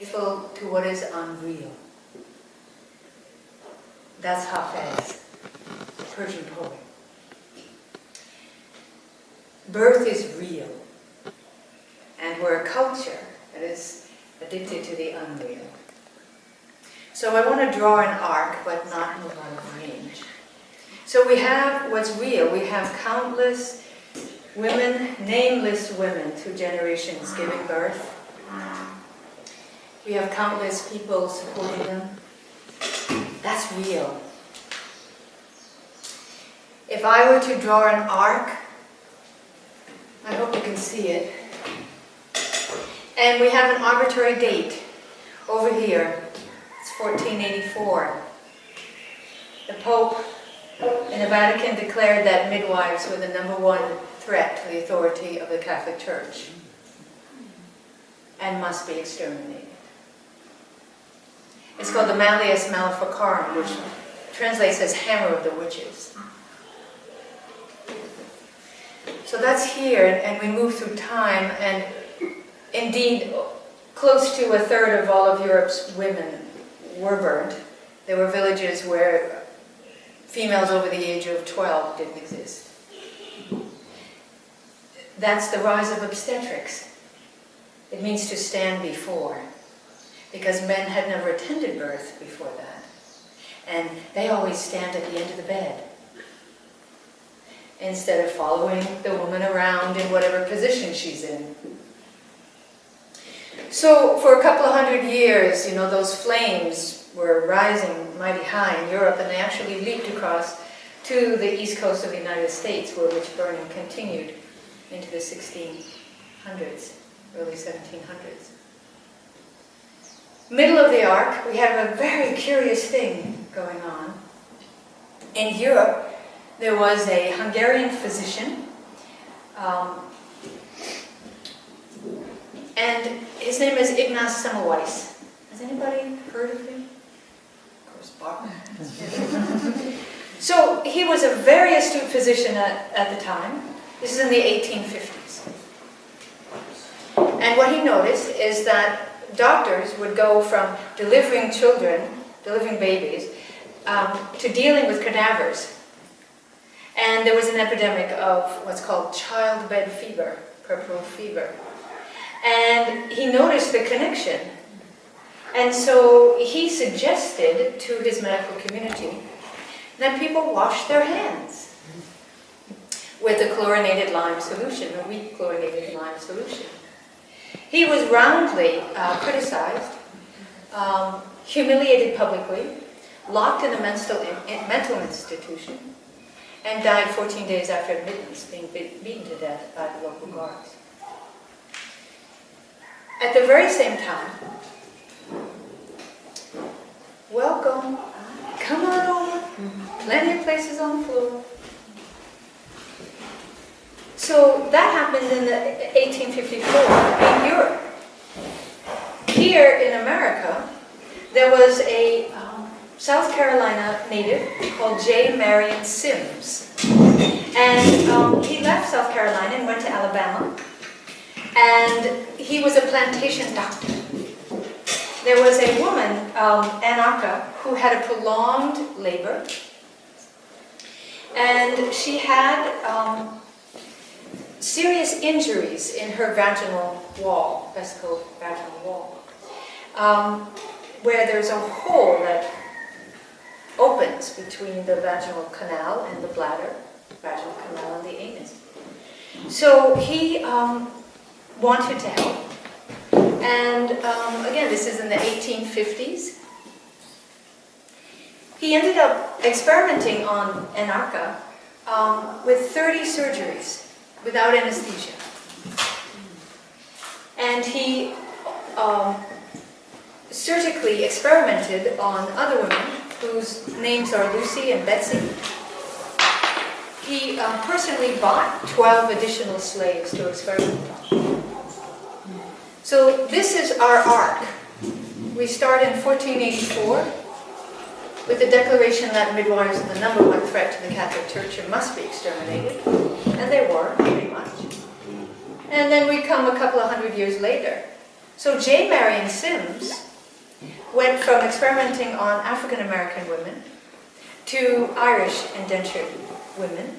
faithful to what is unreal. That's Hafez, the Persian poet. Birth is real, and we're a culture that is addicted to the unreal. So I want to draw an arc, but not move out of range. So we have what's real. We have countless women, nameless women through generations giving birth. We have countless people supporting them. That's real. If I were to draw an arc, I hope you can see it. And we have an arbitrary date over here. It's 1484. The Pope in the Vatican declared that midwives were the #1 threat to the authority of the Catholic Church and must be exterminated. It's called the Malleus Maleficarum, which translates as hammer of the witches. So that's here, and we move through time, and indeed, close to 1/3 of all of Europe's women were burned. There were villages where females over the age of 12 didn't exist. That's the rise of obstetrics. It means to stand before, because men had never attended birth before that. And they always stand at the end of the bed, instead of following the woman around in whatever position she's in. So for a couple of 100 years, those flames were rising mighty high in Europe, and they actually leaped across to the east coast of the United States, where witch burning continued into the 1600s, early 1700s. Middle of the arc, we have a very curious thing going on. In Europe, there was a Hungarian physician, and his name is Ignaz Semmelweis. Has anybody heard of him? Of course, Bob. So he was a very astute physician at the time. This is in the 1850s. And what he noticed is that doctors would go from delivering children, delivering babies, to dealing with cadavers. And there was an epidemic of what's called childbed fever, puerperal fever. And he noticed the connection. And so he suggested to his medical community that people wash their hands with a chlorinated lime solution, a weak chlorinated lime solution. He was roundly criticized, humiliated publicly, locked in a mental institution, and died 14 days after admittance, being beaten to death by the local guards. At the very same time, welcome, come on over, plenty of places on the floor. So that happened in 1854 in Europe. Here in America, there was a South Carolina native called J. Marion Sims. And he left South Carolina and went to Alabama. And he was a plantation doctor. There was a woman, Anarcha, who had a prolonged labor. And she had serious injuries in her vaginal wall, vesical vaginal wall, where there's a hole that opens between the vaginal canal and the bladder, vaginal canal and the anus. So he wanted to help. And again, this is in the 1850s. He ended up experimenting on Anarcha with 30 surgeries without anesthesia. And he surgically experimented on other women whose names are Lucy and Betsy. He personally bought 12 additional slaves to experiment on. So this is our arc. We start in 1484 with the declaration that midwives are the #1 threat to the Catholic Church and must be exterminated. And they were, pretty much. And then we come a couple of 100 years later. So J. Marion Sims went from experimenting on African American women to Irish indentured women,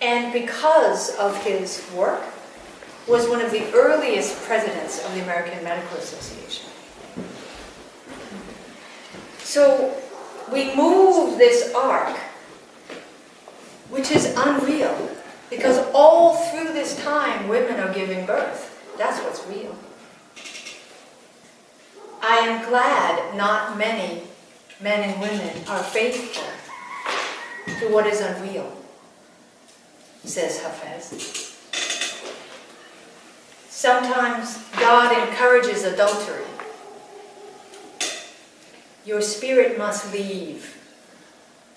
and because of his work, was one of the earliest presidents of the American Medical Association. So we move this arc, which is unreal, because all through this time women are giving birth. That's what's real. I am glad not many men and women are faithful to what is unreal, says Hafez. Sometimes God encourages adultery. Your spirit must leave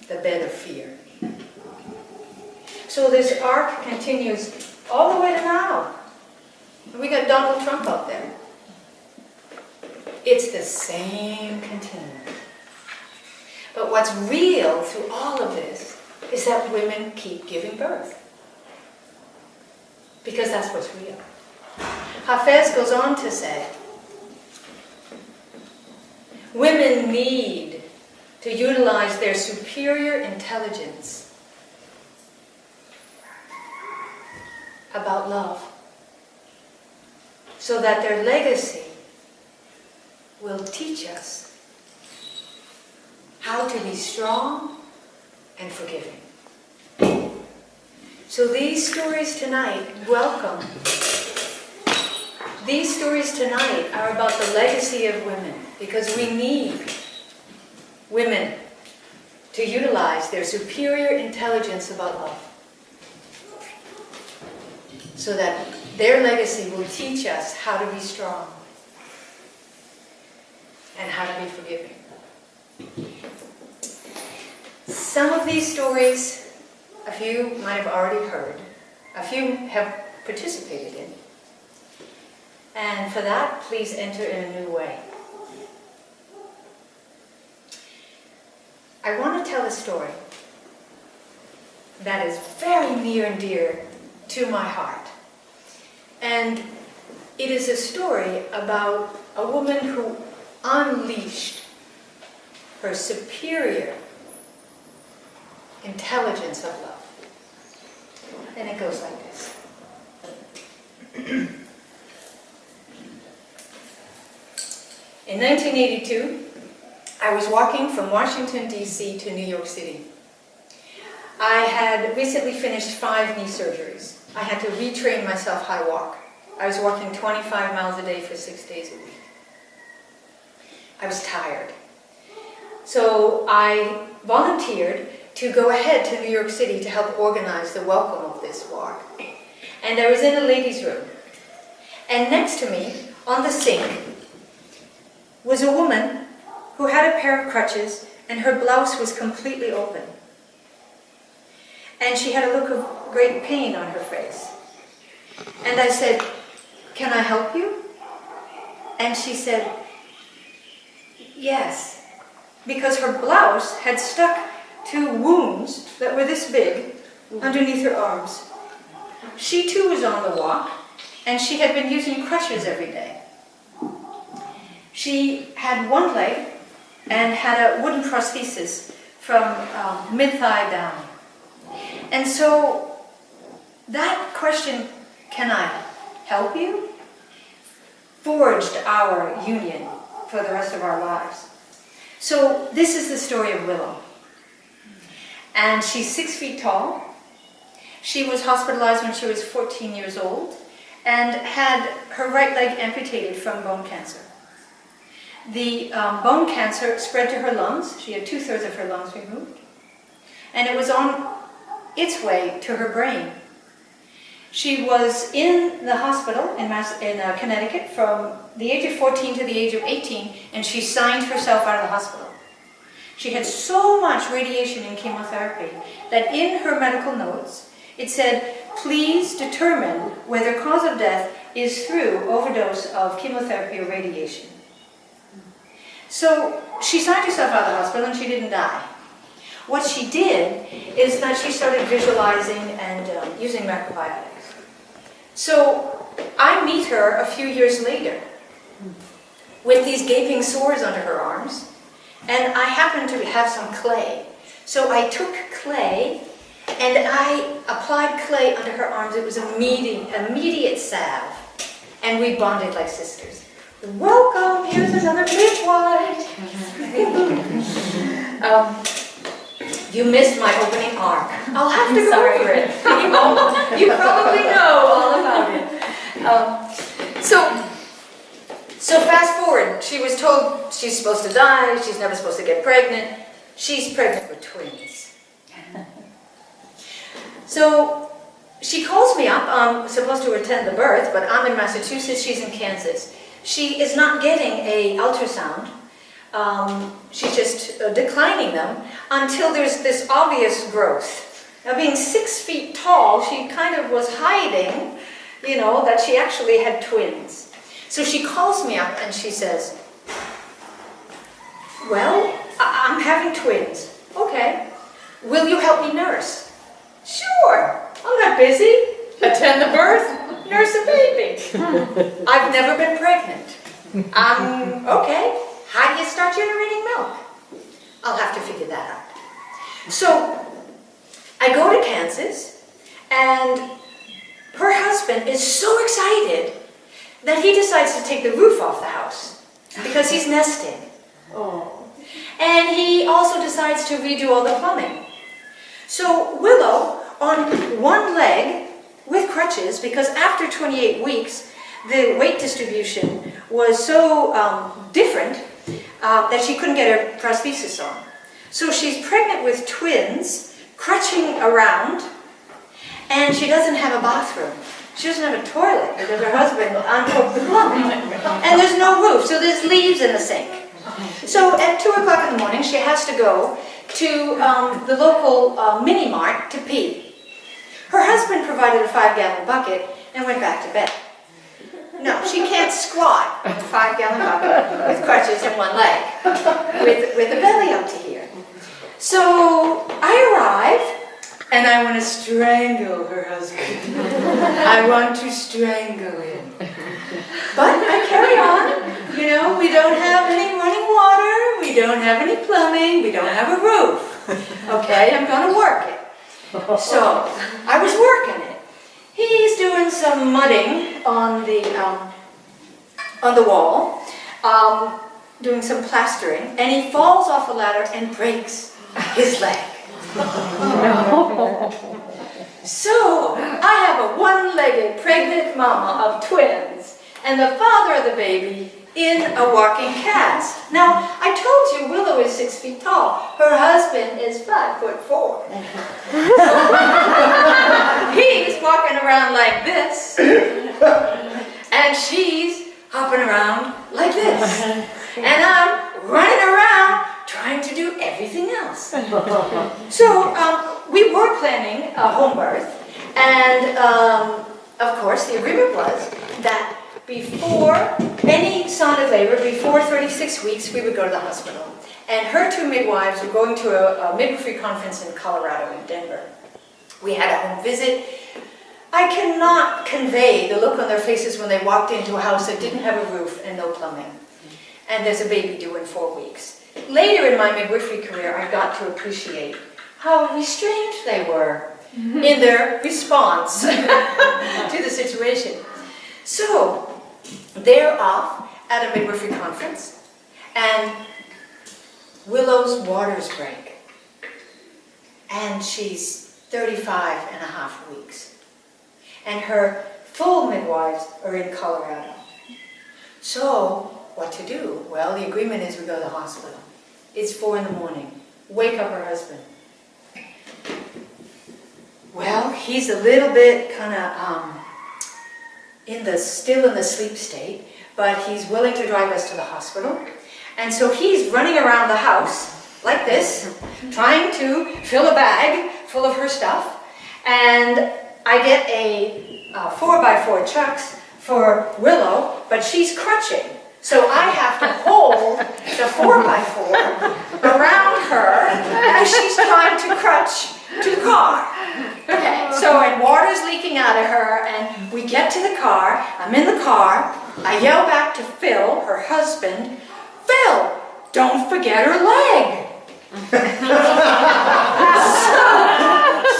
the bed of fear. So this arc continues all the way to now. We got Donald Trump out there. It's the same continuum. But what's real through all of this is that women keep giving birth. Because that's what's real. Hafez goes on to say, women need to utilize their superior intelligence about love, so that their legacy will teach us how to be strong and forgiving. So these stories tonight, welcome. These stories tonight are about the legacy of women, because we need women to utilize their superior intelligence about love, so that their legacy will teach us how to be strong and how to be forgiving. Some of these stories, a few might have already heard, a few have participated in. And for that, please enter in a new way. I want to tell a story that is very near and dear to my heart. And it is a story about a woman who unleashed her superior intelligence of love. And it goes like this. In 1982, I was walking from Washington, D.C. to New York City. I had recently finished 5 knee surgeries. I had to retrain myself how to walk. I was walking 25 miles a day for 6 days a week. I was tired. So I volunteered to go ahead to New York City to help organize the welcome of this walk. And I was in a ladies' room. And next to me, on the sink, was a woman who had a pair of crutches and her blouse was completely open. And she had a look of great pain on her face. And I said, "Can I help you?" And she said, "Yes," because her blouse had stuck to wounds that were this big underneath her arms. She too was on the walk, and she had been using crutches every day. She had one leg and had a wooden prosthesis from mid-thigh down. And so that question, "Can I help you?" forged our union for the rest of our lives. So this is the story of Willow. And she's 6 feet tall. She was hospitalized when she was 14 years old and had her right leg amputated from bone cancer. The bone cancer spread to her lungs. She had 2/3 of her lungs removed. And it was on its way to her brain. She was in the hospital in Connecticut from the age of 14 to the age of 18, and she signed herself out of the hospital. She had so much radiation and chemotherapy that in her medical notes it said, "Please determine whether cause of death is through overdose of chemotherapy or radiation." So she signed herself out of the hospital and she didn't die. What she did is that she started visualizing and using macrobiotics. So I meet her a few years later, with these gaping sores under her arms, and I happened to have some clay. So I took clay and I applied clay under her arms. It was immediate salve, and we bonded like sisters. Welcome, here's another midwife. You missed my opening arc. I'll have to go over it. You probably know all about it. So fast forward, she was told she's supposed to die, she's never supposed to get pregnant. She's pregnant with twins. So she calls me up. I'm supposed to attend the birth, but I'm in Massachusetts, she's in Kansas. She is not getting an ultrasound. She's just declining them until there's this obvious growth. Now, being 6 feet tall, she kind of was hiding, that she actually had twins. So she calls me up and she says, well, I'm having twins. Okay. Will you help me nurse? Sure. I'm not busy. Attend the birth, nurse a baby. I've never been pregnant. Okay. How do you start generating milk? I'll have to figure that out. So I go to Kansas, and her husband is so excited that he decides to take the roof off the house because he's nesting. Oh. And he also decides to redo all the plumbing. So Willow, on one leg with crutches, because after 28 weeks, the weight distribution was so different that she couldn't get her prosthesis on. So she's pregnant with twins, crutching around, and she doesn't have a bathroom. She doesn't have a toilet because her husband unhooked the plumbing. And there's no roof, so there's leaves in the sink. So at 2 o'clock in the morning, she has to go to the local mini mart to pee. Her husband provided a 5-gallon bucket and went back to bed. No, she can't squat a 5-gallon bucket with crutches and one leg, with a belly up to here. So I arrive, and I want to strangle her husband. I want to strangle him. But I carry on. We don't have any running water, we don't have any plumbing, we don't have a roof. Okay, I'm going to work it. So I was working it. He's doing some mudding on the wall, doing some plastering, and he falls off a ladder and breaks his leg. So I have a one-legged pregnant mama of twins, and the father of the baby in a walking cast. Now, I told you Willow is 6 feet tall. Her husband is 5'4". He's walking around like this, and she's hopping around like this. And I'm running around trying to do everything else. So we were planning a home birth, and of course the agreement was that before any sign of labor, before 36 weeks, we would go to the hospital. And her 2 midwives were going to a midwifery conference in Colorado, in Denver. We had a home visit. I cannot convey the look on their faces when they walked into a house that didn't have a roof and no plumbing. And there's a baby due in 4 weeks. Later in my midwifery career, I got to appreciate how restrained they were in their response to the situation. So they're off at a midwifery conference, and Willow's waters break. And she's 35 and a half weeks. And her full midwives are in Colorado. So what to do? Well, the agreement is we go to the hospital. It's 4 in the morning. Wake up her husband. Well, he's a little bit kind of still in the sleep state, but he's willing to drive us to the hospital. And so he's running around the house like this, trying to fill a bag full of her stuff. And I get a 4x4 chucks for Willow, but she's crutching. So I have to hold the 4x4 around her as she's trying to crutch to the car. Okay, so and water's leaking out of her, and we get to the car. I'm in the car, I yell back to Phil, her husband, Phil, don't forget her leg.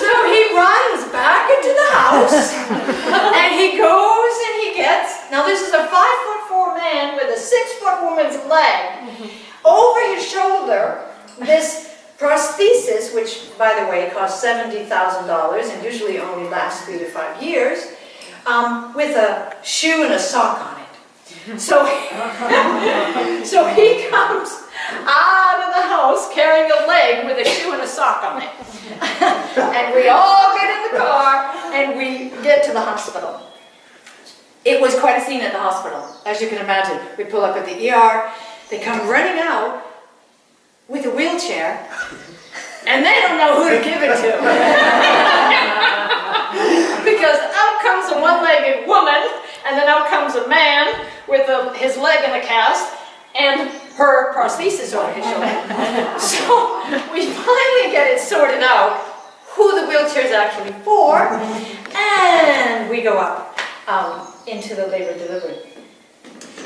So he runs back into the house, and he goes and he gets, now this is a 5'4" man with a 6' woman's leg, over his shoulder, this prosthesis, which by the way costs $70,000 and usually only lasts 3 to 5 years, with a shoe and a sock on it. So, so he comes out of the house carrying a leg with a shoe and a sock on it. And we all get in the car and we get to the hospital. It was quite a scene at the hospital, as you can imagine. We pull up at the ER, they come running out with a wheelchair, and they don't know who to give it to. Because out comes a one-legged woman, and then out comes a man with his leg in a cast, and her prosthesis over his shoulder. So we finally get it sorted out who the wheelchair is actually for, and we go up into the labor delivery.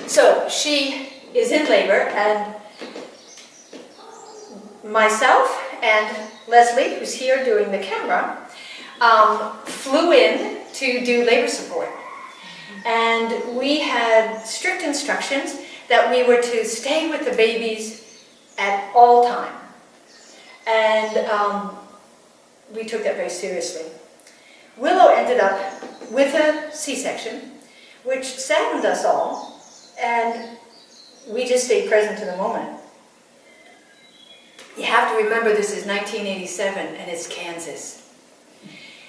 So she is in labor, and myself and Leslie, who's here doing the camera, flew in to do labor support. And we had strict instructions that we were to stay with the babies at all time. And we took that very seriously. Willow ended up with a C-section, which saddened us all, and we just stayed present in the moment. You have to remember this is 1987 and it's Kansas.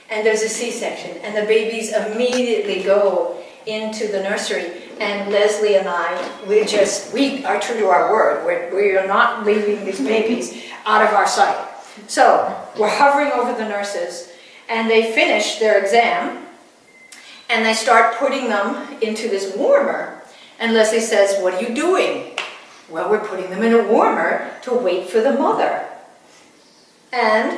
And there's a C-section, and the babies immediately go into the nursery, and Leslie and I, we are true to our word. We are not leaving these babies out of our sight. So we're hovering over the nurses, and they finish their exam, and they start putting them into this warmer. And Leslie says, "What are you doing?" "Well, we're putting them in a warmer to wait for the mother." And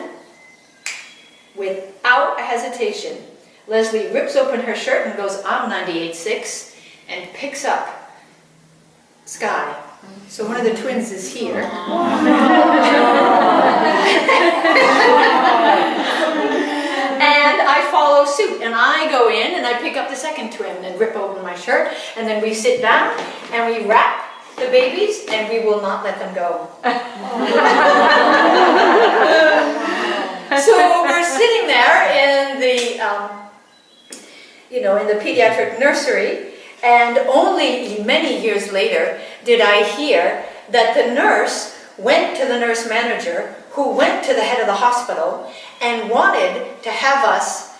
without a hesitation, Leslie rips open her shirt and goes, "I'm 98.6, and picks up Sky. So one of the twins is here. And I follow suit, and I go in and I pick up the second twin and rip open my shirt, and then we sit down and we wrap the babies, and we will not let them go. So we're sitting there in the, in the pediatric nursery, and only many years later did I hear that the nurse went to the nurse manager, who went to the head of the hospital and wanted to have us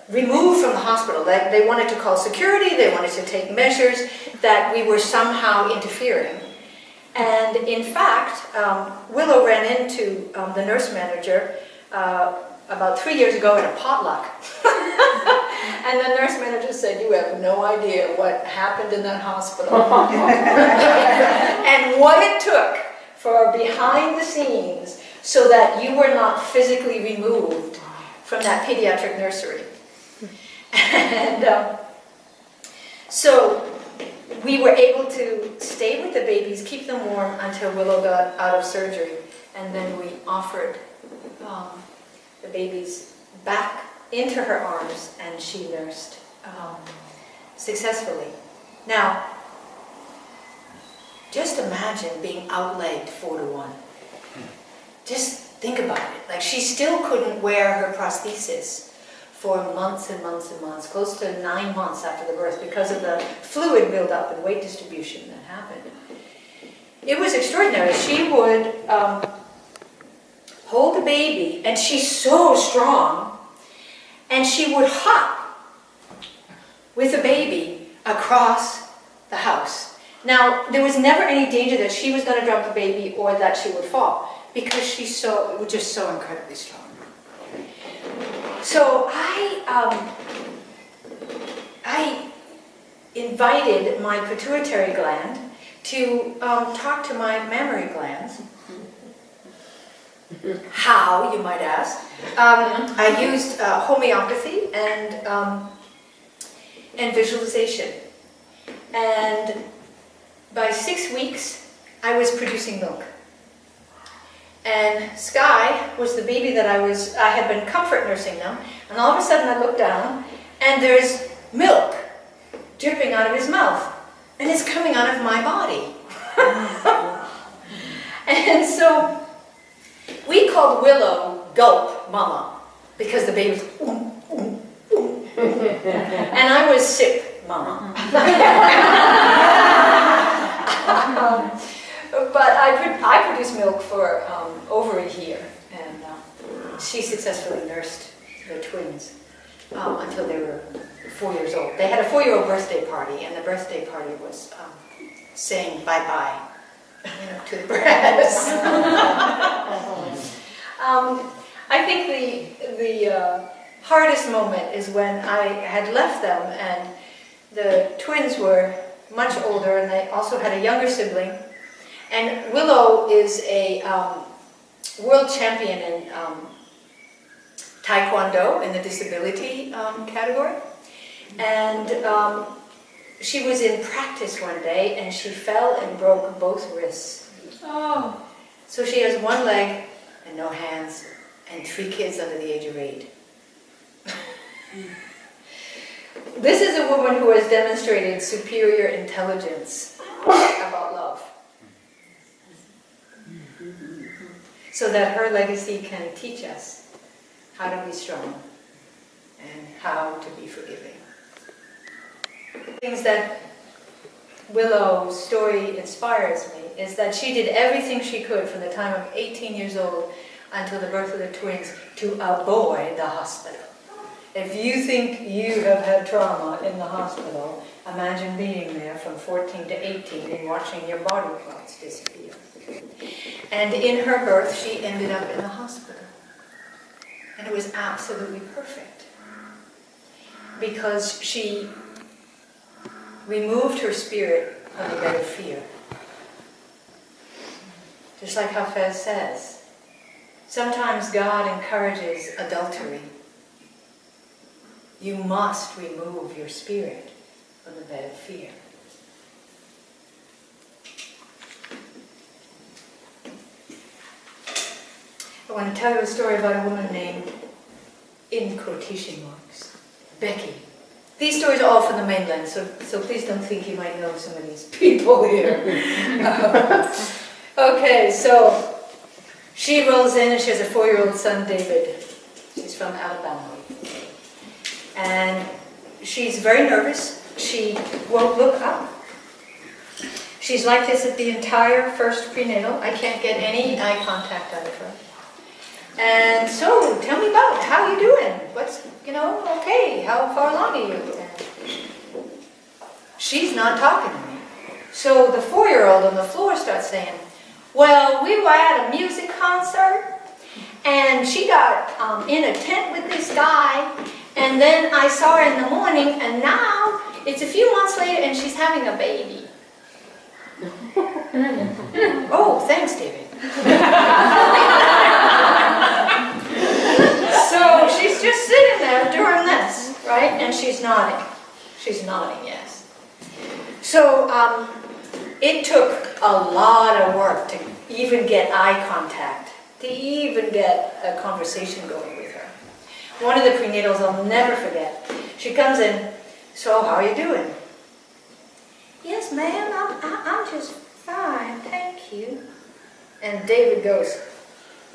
removed from the hospital. They wanted to call security, they wanted to take measures that we were somehow interfering. And in fact, Willow ran into the nurse manager about 3 years ago at a potluck. And the nurse manager said, "You have no idea what happened in that hospital." And what it took for behind the scenes so that you were not physically removed from that pediatric nursery. And so we were able to stay with the babies, keep them warm until Willow got out of surgery, and then we offered the babies back into her arms, and she nursed successfully. Now, just imagine being outlegged 4-to-1. Just think about it. Like, she still couldn't wear her prosthesis for months and months and months, close to 9 months after the birth, because of the fluid buildup and weight distribution that happened. It was extraordinary. She would hold the baby, and she's so strong, and she would hop with the baby across the house. Now, there was never any danger that she was going to drop the baby or that she would fall, because she's just so incredibly strong. So I invited my pituitary gland to talk to my mammary glands. How, you might ask? I used homeopathy and visualization. And by 6 weeks, I was producing milk. And Sky was the baby that I had been comfort nursing them. And all of a sudden I looked down, and there's milk dripping out of his mouth. And it's coming out of my body. And so we called Willow Gulp Mama, because the baby was and I was Sip Mama. But I produced milk for over a year, and she successfully nursed the twins until they were 4 years old. They had a 4-year-old birthday party, and the birthday party was saying bye-bye, to the breast. I think the hardest moment is when I had left them, and the twins were much older, and they also had a younger sibling. And Willow is a world champion in Taekwondo in the disability category. And she was in practice one day, and she fell and broke both wrists. Oh. So she has one leg and no hands, and 3 kids under the age of 8. This is a woman who has demonstrated superior intelligence about love, so that her legacy can teach us how to be strong and how to be forgiving. Things that Willow's story inspires me is that she did everything she could from the time of 18 years old until the birth of the twins to avoid the hospital. If you think you have had trauma in the hospital, imagine being there from 14 to 18 and watching your body parts disappear. And in her birth, she ended up in the hospital. And it was absolutely perfect, because she removed her spirit from the bed of fear. Just like Hafez says, sometimes God encourages adultery. You must remove your spirit from the bed of fear. I want to tell you a story about a woman named, in quotation marks, Becky. These stories are all from the mainland, so please don't think you might know some of these people here. Okay, so she rolls in and she has a 4-year-old son, David. She's from Alabama. And she's very nervous. She won't look up. She's like this at the entire first prenatal. I can't get any eye contact out of her. And so, tell me about it. How are you doing? What's, okay, how far along are you? And she's not talking to me. So the 4-year-old on the floor starts saying, well, we were at a music concert, and she got in a tent with this guy, and then I saw her in the morning, and now it's a few months later, and she's having a baby. Oh, thanks, David. So she's just sitting there doing this, right? And she's nodding. She's nodding, yes. So it took a lot of work to even get eye contact, to even get a conversation going with her. One of the prenatals I'll never forget. She comes in, so how are you doing? Yes, ma'am, I'm just fine, thank you. And David goes,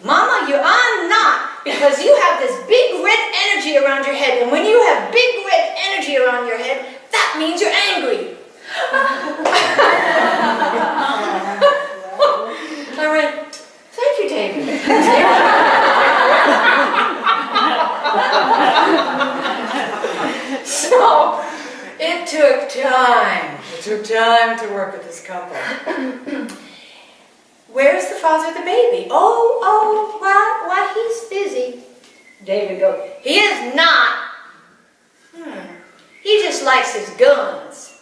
Mama, you are not, because you have this big red energy around your head, and when you have big red energy around your head, that means you're angry. I went, thank you, David. So, it took time. It took time to work with this couple. Where's the father of the baby? Oh, why, he's busy. David goes, he is not. He just likes his guns.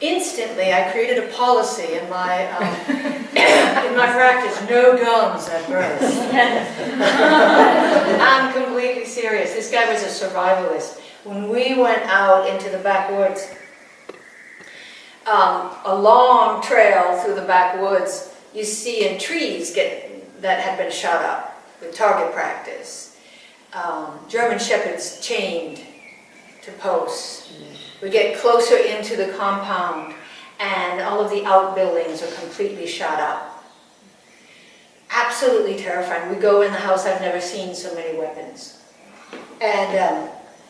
Instantly, I created a policy in my practice, no guns at birth. I'm completely serious. This guy was a survivalist. When we went out into the backwoods, a long trail through the backwoods. You see in trees that had been shot up with target practice. German shepherds chained to posts. We get closer into the compound and all of the outbuildings are completely shot up. Absolutely terrifying. We go in the house, I've never seen so many weapons. And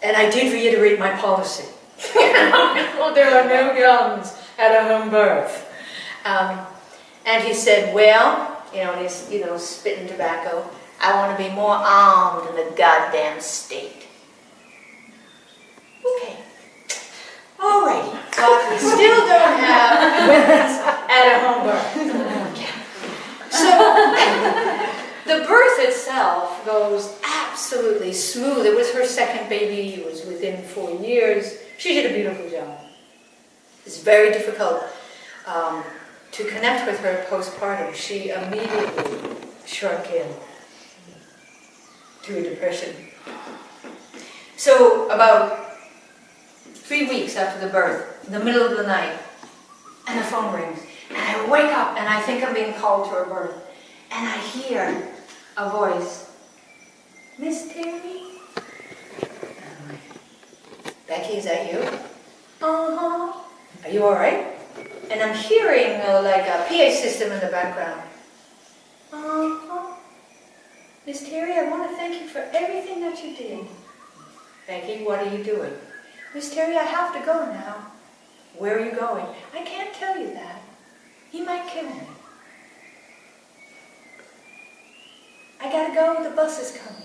I did reiterate my policy. There are no guns at a home birth. And he said, well, and he's, spitting tobacco, I want to be more armed in the goddamn state. Okay. Alrighty. But we still don't have weapons at a home birth. So, the birth itself goes absolutely smooth. It was her second baby. It was within 4 years. She did a beautiful job. It's very difficult to connect with her postpartum. She immediately shrunk in to a depression. So about 3 weeks after the birth, in the middle of the night, and the phone rings, and I wake up and I think I'm being called to her birth, and I hear a voice, Miss Terry? I'm like, Becky, is that you? Uh-huh. Are you all right? And I'm hearing like a PA system in the background. Uh-huh. Miss Terry, I want to thank you for everything that you did. Becky, what are you doing? Miss Terry, I have to go now. Where are you going? I can't tell you that. He might kill me. I gotta go, the bus is coming.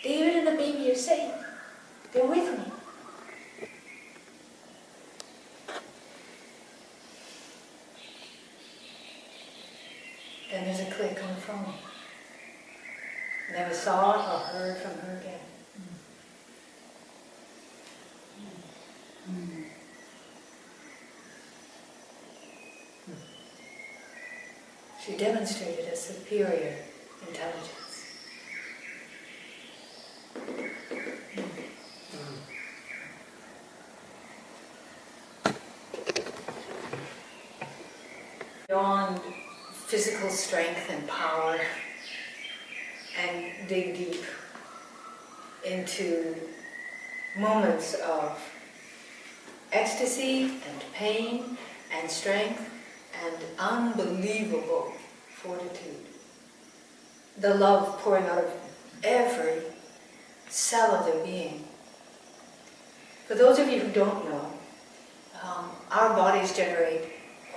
David and the baby are safe. They're with me. Then there's a click on the phone. Never saw it or heard from her again. She demonstrated a superior intelligence. Beyond physical strength and power, and dig deep into moments of ecstasy and pain and strength and unbelievable fortitude. The love pouring out of every cell of their being. For those of you who don't know, our bodies generate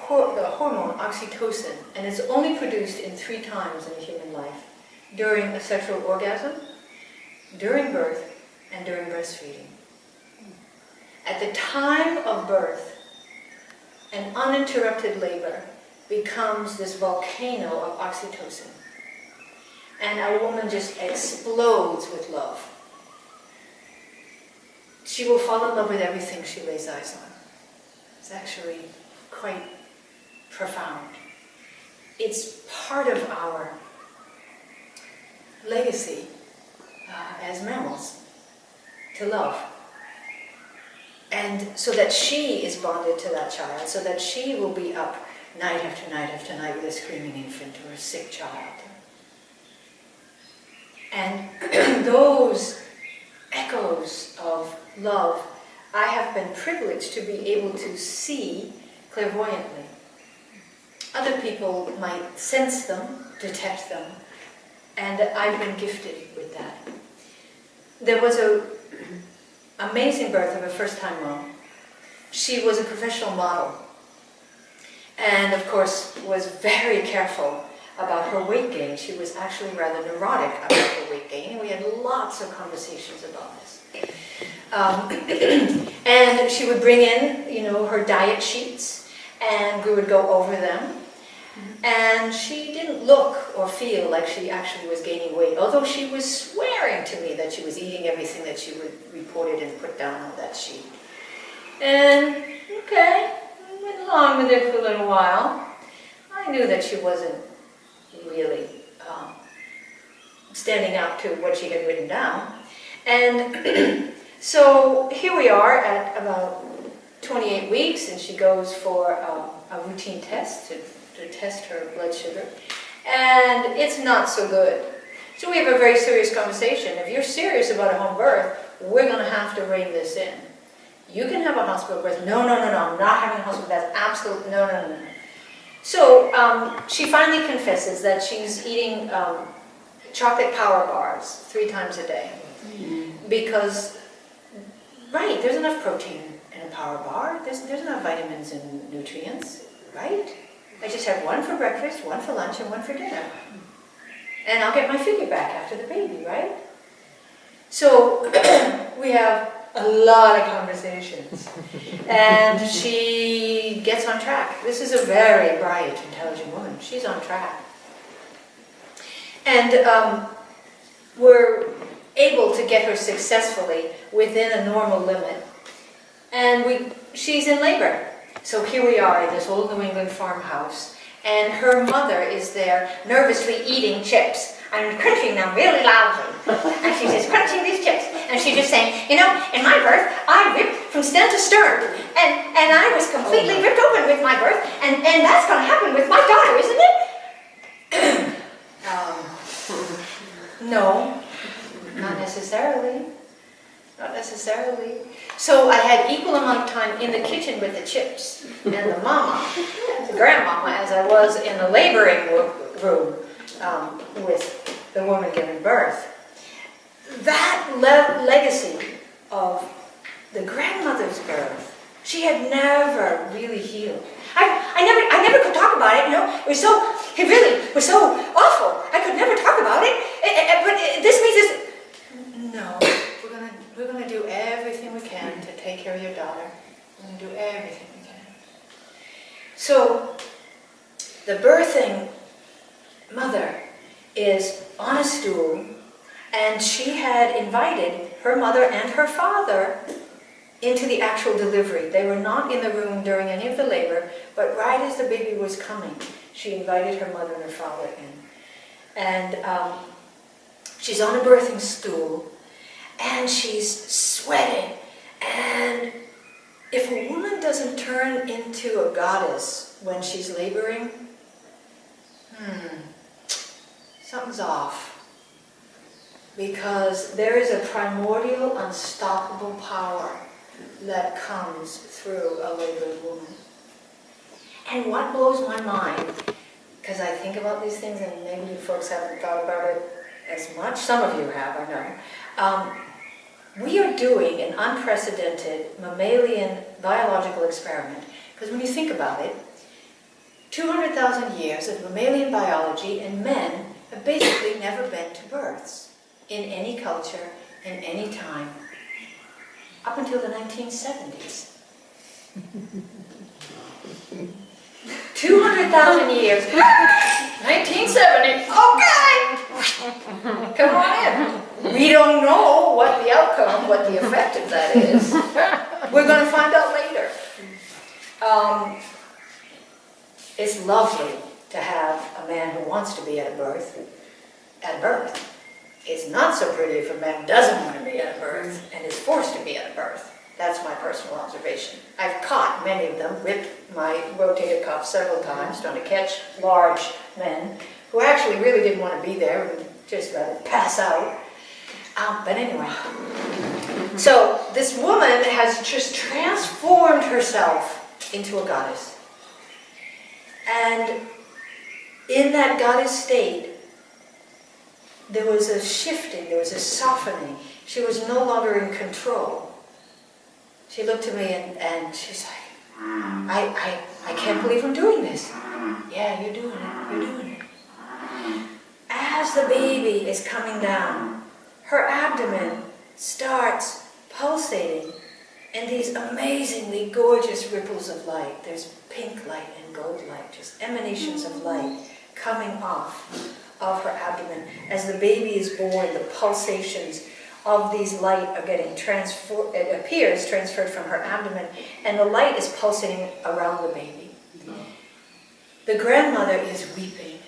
the hormone oxytocin, and it's only produced in 3 times in a human life: during a sexual orgasm, during birth, and during breastfeeding. At the time of birth, an uninterrupted labor becomes this volcano of oxytocin, and a woman just explodes with love. She will fall in love with everything she lays eyes on. It's actually quite profound. It's part of our legacy as mammals to love. And so that she is bonded to that child, so that she will be up night after night after night with a screaming infant or a sick child. And those echoes of love, I have been privileged to be able to see clairvoyantly. Other people might sense them, detect them, and I've been gifted with that. There was an amazing birth of a first-time mom. She was a professional model, and of course was very careful about her weight gain. She was actually rather neurotic about her weight gain, and we had lots of conversations about this. And she would bring in, her diet sheets, and we would go over them. And she didn't look or feel like she actually was gaining weight, although she was swearing to me that she was eating everything that she reported and put down on that sheet. And, okay, I went along with it for a little while. I knew that she wasn't really standing up to what she had written down. And so here we are at about 28 weeks, and she goes for a routine test to test her blood sugar, and it's not so good. So we have a very serious conversation. If you're serious about a home birth, we're going to have to rein this in. You can have a hospital birth. No, I'm not having a hospital birth. That's absolute no. So she finally confesses that she's eating chocolate power bars 3 times a day. Because, right, there's enough protein in a power bar. There's enough vitamins and nutrients, right? I just have 1 for breakfast, 1 for lunch, and 1 for dinner. And I'll get my figure back after the baby, right? So we have a lot of conversations. And she gets on track. This is a very bright, intelligent woman. She's on track. And we're able to get her successfully within a normal limit. And she's in labor. So here we are in this old New England farmhouse, and her mother is there nervously eating chips. I'm crunching them really loudly. And she's just crunching these chips. And she's just saying, in my birth, I ripped from stem to stern. And I was completely ripped open with my birth. And that's going to happen with my daughter, isn't it? No, not necessarily. Not necessarily. So I had equal amount of time in the kitchen with the chips and the mama, the grandmama, as I was in the laboring room with the woman giving birth. That legacy of the grandmother's birth, she had never really healed. I never could talk about it. It really was so awful. I could never talk about it. But this means this. No. We're going to do everything we can to take care of your daughter. We're going to do everything we can. So, the birthing mother is on a stool, and she had invited her mother and her father into the actual delivery. They were not in the room during any of the labor, but right as the baby was coming, she invited her mother and her father in. And she's on a birthing stool, and she's sweating. And if a woman doesn't turn into a goddess when she's laboring, something's off. Because there is a primordial, unstoppable power that comes through a labored woman. And what blows my mind, because I think about these things, and maybe you folks haven't thought about it as much, some of you have, I know. We are doing an unprecedented mammalian biological experiment, because when you think about it, 200,000 years of mammalian biology, and men have basically never been to births in any culture, in any time, up until the 1970s. 200,000 years. 1970. Okay! Come on in. We don't know what the outcome, what the effect of that is. We're going to find out later. It's lovely to have a man who wants to be at birth. It's not so pretty if a man doesn't want to be at a birth and is forced to be at a birth. That's my personal observation. I've caught many of them with my rotator cuff several times, trying to catch large men who actually really didn't want to be there, would just rather pass out. But anyway, so this woman has just transformed herself into a goddess. And in that goddess state, there was a shifting, there was a softening. She was no longer in control. She looked at me and she's like, I can't believe I'm doing this. Yeah, you're doing it, you're doing it. As the baby is coming down, her abdomen starts pulsating in these amazingly gorgeous ripples of light. There's pink light and gold light, just emanations of light coming off of her abdomen. As the baby is born, the pulsations of these light are getting transferred, it appears transferred from her abdomen, and the light is pulsating around the baby. The grandmother is weeping.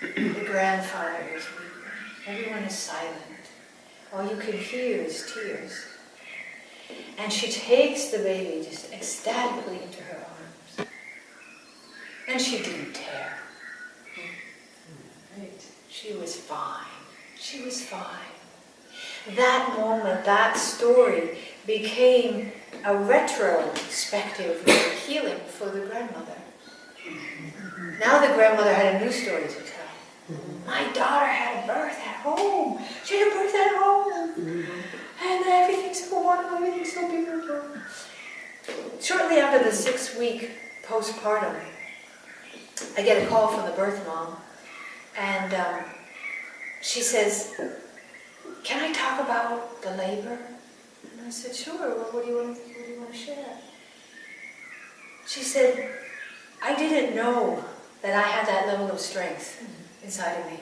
The grandfather is weeping. Everyone is silent. All you can hear is tears. And she takes the baby just ecstatically into her arms. And she didn't tear. Right? She was fine. She was fine. That moment, that story became a retrospective healing for the grandmother. Now the grandmother had a new story to tell. My daughter had a birth at home. She had a birth at home. And everything's so wonderful, everything's so beautiful. Shortly after the 6-week postpartum, I get a call from the birth mom. And she says, "Can I talk about the labor?" And I said, "Sure, well, what do you want to share?" She said, "I didn't know that I had that level of strength inside of me.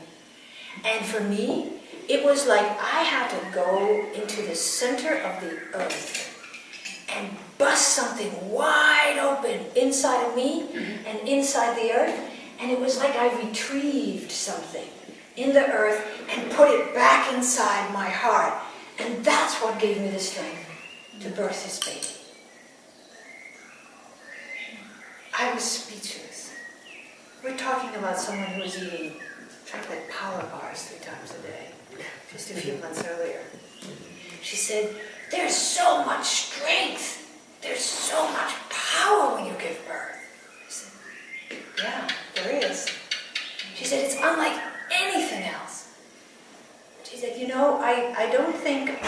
And for me, it was like I had to go into the center of the earth and bust something wide open inside of me and inside the earth. And it was like I retrieved something in the earth and put it back inside my heart. And that's what gave me the strength to birth this baby." I was speechless. We're talking about someone who was eating chocolate power bars 3 times a day, just a few months earlier. She said, "There's so much strength. There's so much power when you give birth." I said, "Yeah, there is." She said, "It's unlike anything else." She said, "You know, I don't think,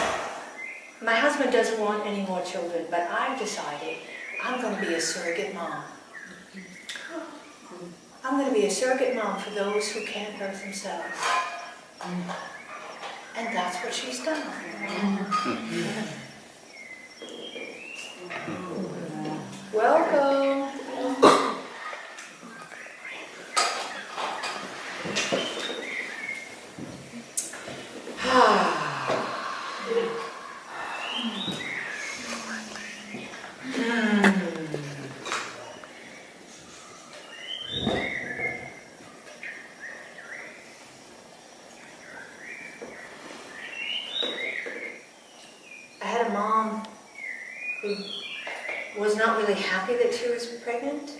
my husband doesn't want any more children, but I've decided I'm going to be a surrogate mom. I'm going to be a surrogate mom for those who can't birth themselves." And that's what she's done. Welcome. I had a mom who was not really happy that she was pregnant.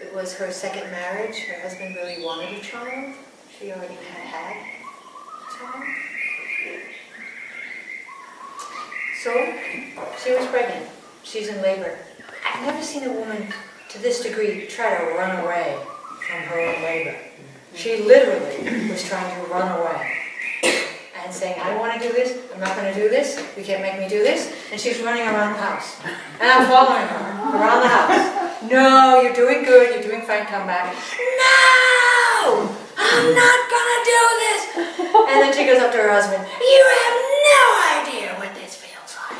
It was her second marriage. Her husband really wanted a child. She already had a child. So, she was pregnant. She's in labor. I've never seen a woman to this degree try to run away from her own labor. She literally was trying to run away and saying, "I don't want to do this, I'm not going to do this, you can't make me do this." And she's running around the house. And I'm following her around the house. "No, you're doing good, you're doing fine, come back." "No, I'm not going to do this." And then she goes up to her husband, "You have no idea what this feels like."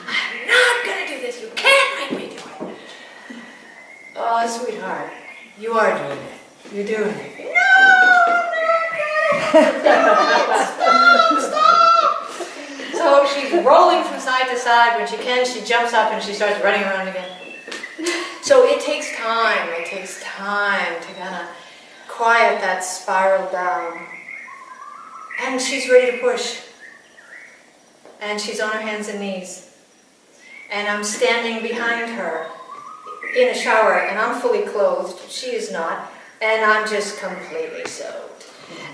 "I'm not going to do this, you can't make me do it." "Oh, sweetheart, you are doing it. You're doing it." "No, stop." So she's rolling from side to side. When she can, she jumps up and she starts running around again. So it takes time. It takes time to kind of quiet that spiral down. And she's ready to push. And she's on her hands and knees. And I'm standing behind her in a shower, and I'm fully clothed. She is not. And I'm just completely soaked.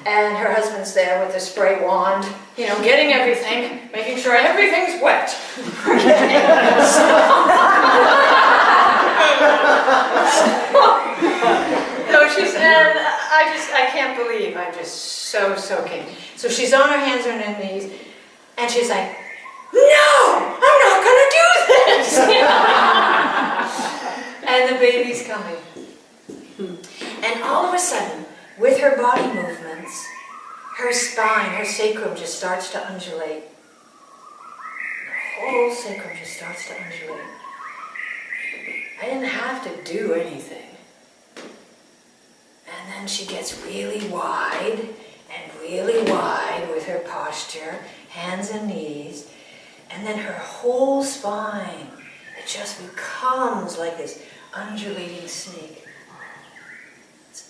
And her husband's there with the spray wand, getting everything, making sure everything's wet. So she's, and I can't believe I'm just so soaking. So she's on her hands and her knees, and she's like, "No, I'm not going to do this." And the baby's coming. And all of a sudden, with her body movements, her spine, her sacrum just starts to undulate. The whole sacrum just starts to undulate. I didn't have to do anything. And then she gets really wide with her posture, hands and knees, and then her whole spine, it just becomes like this undulating snake. It's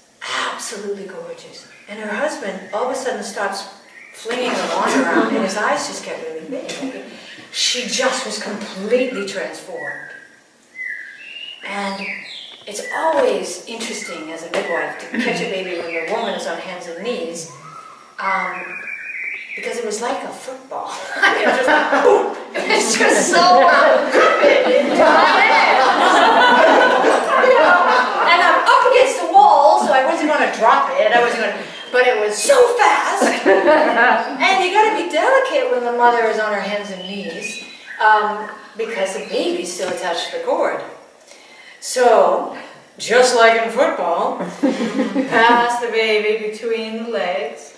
absolutely gorgeous. And her husband all of a sudden starts flinging her arm around, and his eyes just get really big. She just was completely transformed. And it's always interesting as a midwife to catch a baby when the woman is on hands and knees, because it was like a football. It just, boom, it's just so vivid into my head. And I'm up against the wall, so I wasn't going to drop it. But it was so fast. And you got to be delicate when the mother is on her hands and knees, because the baby's still attached to the cord. So, just like in football, pass the baby between the legs.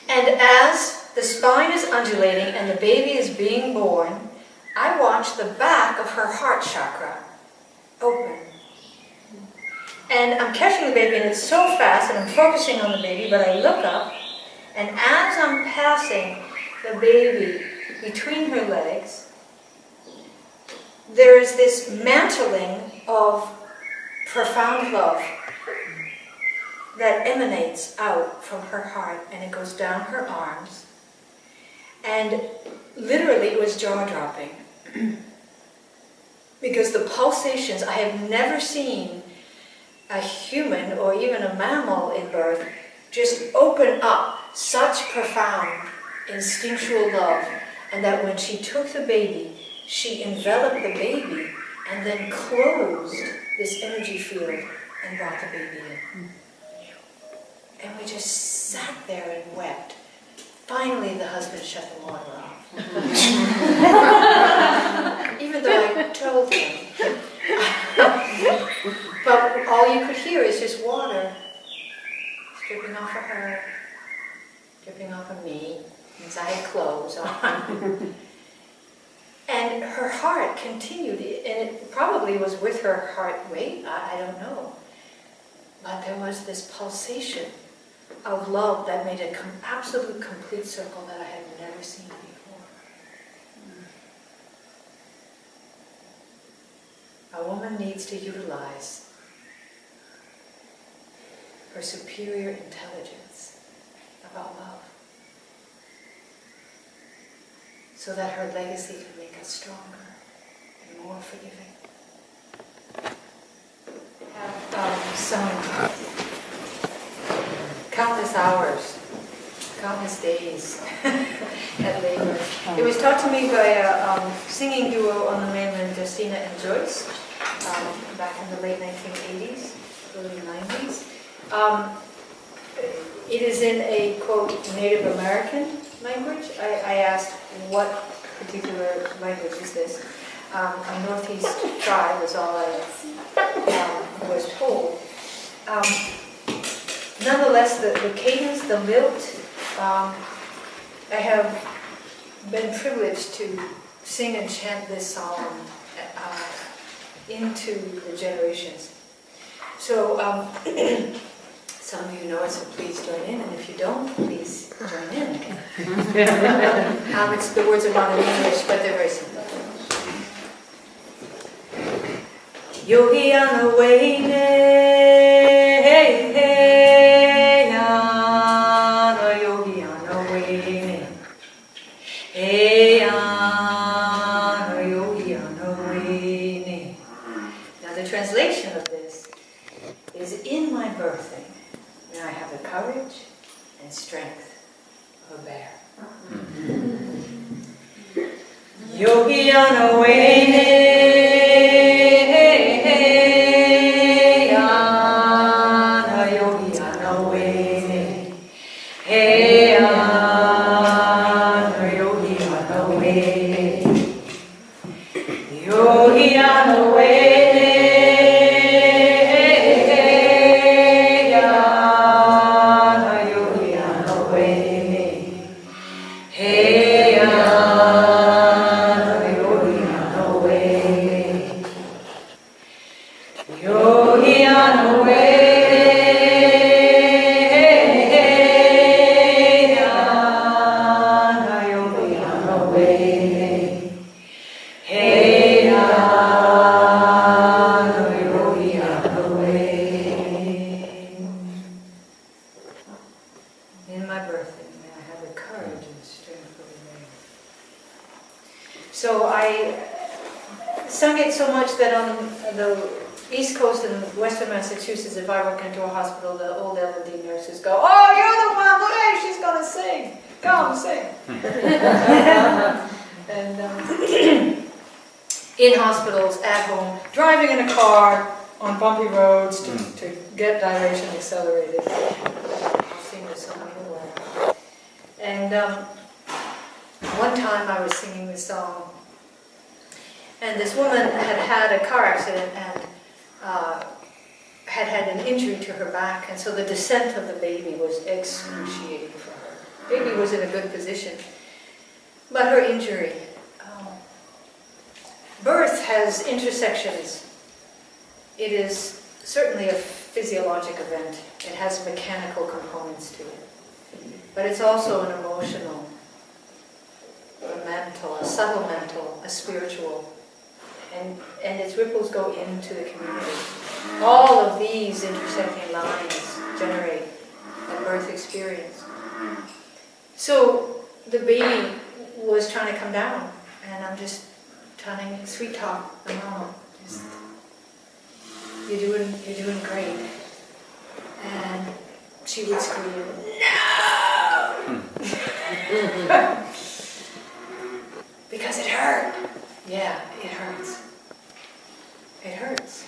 And as the spine is undulating and the baby is being born, I watch the back of her heart chakra open. And I'm catching the baby, and it's so fast, and I'm focusing on the baby, but I look up, and as I'm passing the baby between her legs, there is this mantling of profound love that emanates out from her heart, and it goes down her arms. And literally it was jaw-dropping. Because the pulsations, I have never seen a human or even a mammal in birth just open up such profound instinctual love, and that when she took the baby, she enveloped the baby and then closed this energy field and brought the baby in. And we just sat there and wept. Finally, the husband shut the water off. Even though I told him. But all you could hear is just water dripping off of her, dripping off of me, because I had clothes on. And her heart continued, and it probably was with her heart rate, I don't know. But there was this pulsation of love that made an absolute complete circle that I had never seen before. A woman needs to utilize her superior intelligence about love, so that her legacy can make us stronger and more forgiving. Have sung countless hours, countless days at labor. It was taught to me by a singing duo on the mainland, Justina and Joyce, back in the late 1980s, early 90s. It is in a, quote, Native American language. I asked, what particular language is this? A Northeast tribe was all I was told. Nonetheless, the cadence, the lilt, I have been privileged to sing and chant this song into the generations. So, some of you know it, so please join in, and if you don't, please join in. The words are not in English, but they're very simple. Yogi on the way, yogi on the way, yogi on the way. Now the translation of this is, in my birthing, now I have the courage and strength of a bear. Yogi on the way. Away. in my birth, and may I have the courage and strength to remain. So I sung it so much that on the East Coast in Western Massachusetts, if I walk into a hospital, the old L&D nurses go, "Oh, you're the one, look at her, she's going to sing. Come, sing." And in hospitals, at home, driving in a car on bumpy roads to get dilation accelerated. I've seen this song anywhere. And one time I was singing this song, and this woman had had a car accident and had had an injury to her back, and so the descent of the baby was excruciating for her. Baby was in a good position, but her injury. Birth has intersections. It is certainly a physiologic event. It has mechanical components to it, but it's also an emotional, a mental, a subtle mental, a spiritual. And its ripples go into the community. All of these intersecting lines generate a birth experience. So the baby was trying to come down, and I'm just trying to sweet talk the mom. Just, you're doing great. And she would scream, "No!" Because it hurt. Yeah, it hurts. It hurts.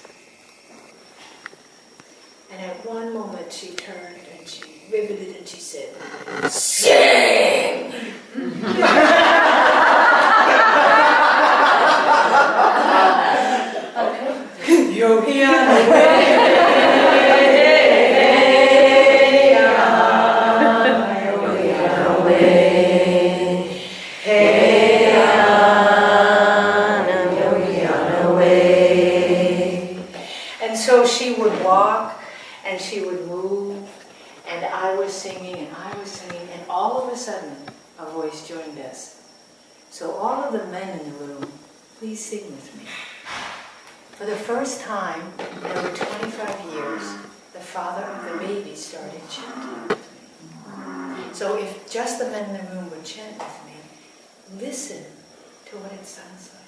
And at one moment she turned and she riveted and she said, "Sing!" You're here on the way. So she would walk and she would move, and I was singing and I was singing, and all of a sudden a voice joined us. So all of the men in the room, please sing with me. For the first time in over 25 years, the father of the baby started chanting with me. So if just the men in the room would chant with me, listen to what it sounds like.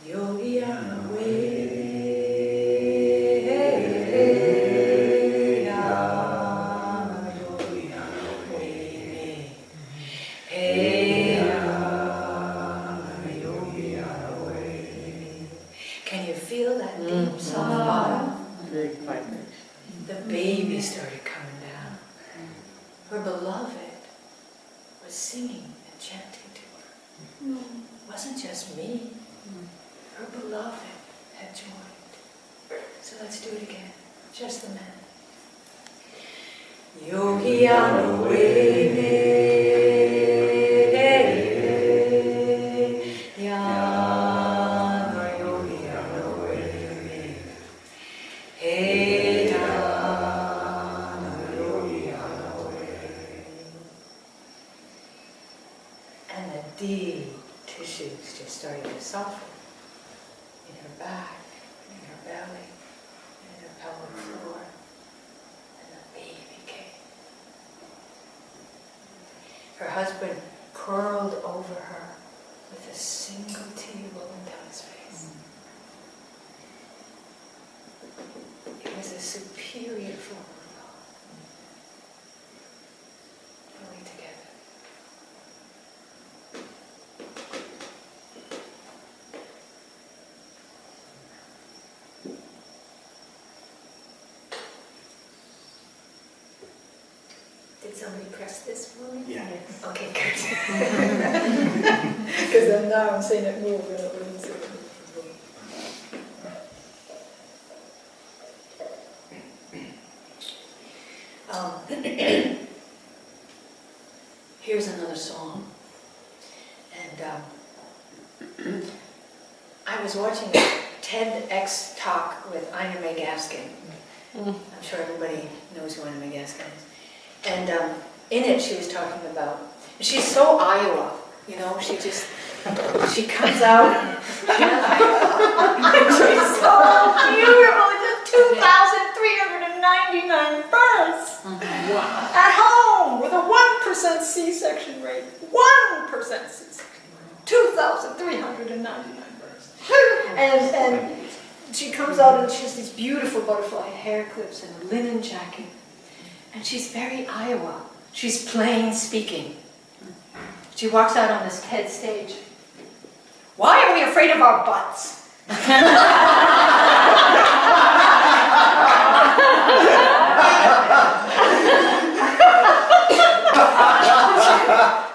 Yogi away. Can you feel that deep, soft bottom? The baby started coming down. Her beloved was singing and chanting to her. It wasn't just me. Her beloved had joined. So let's do it again. Just the men. Yogi on the way. Deep tissues just started to soften in her back, in her belly, in her pelvic floor, and the baby came. Her husband curled over her with a single tear rolling down his face. It was a superior form of love. Fully together. Did somebody press this for me? Yeah. Okay, good. Because now I'm seeing it move and it wouldn't see it move. Here's another song. And I was watching a TEDx talk with Ina May Gaskin. I'm sure everybody knows who Ina May Gaskin is. And in it, she was talking about, she's so Iowa, you know, she comes out, she's so beautiful, just 2,309 2,399 births Wow. at home with a 1% C-section rate. 1% C-section rate. 2,399 births. And she comes out and she has these beautiful butterfly hair clips and a linen jacket. And she's very Iowa. She's plain speaking. She walks out on this TED stage. Why are we afraid of our butts?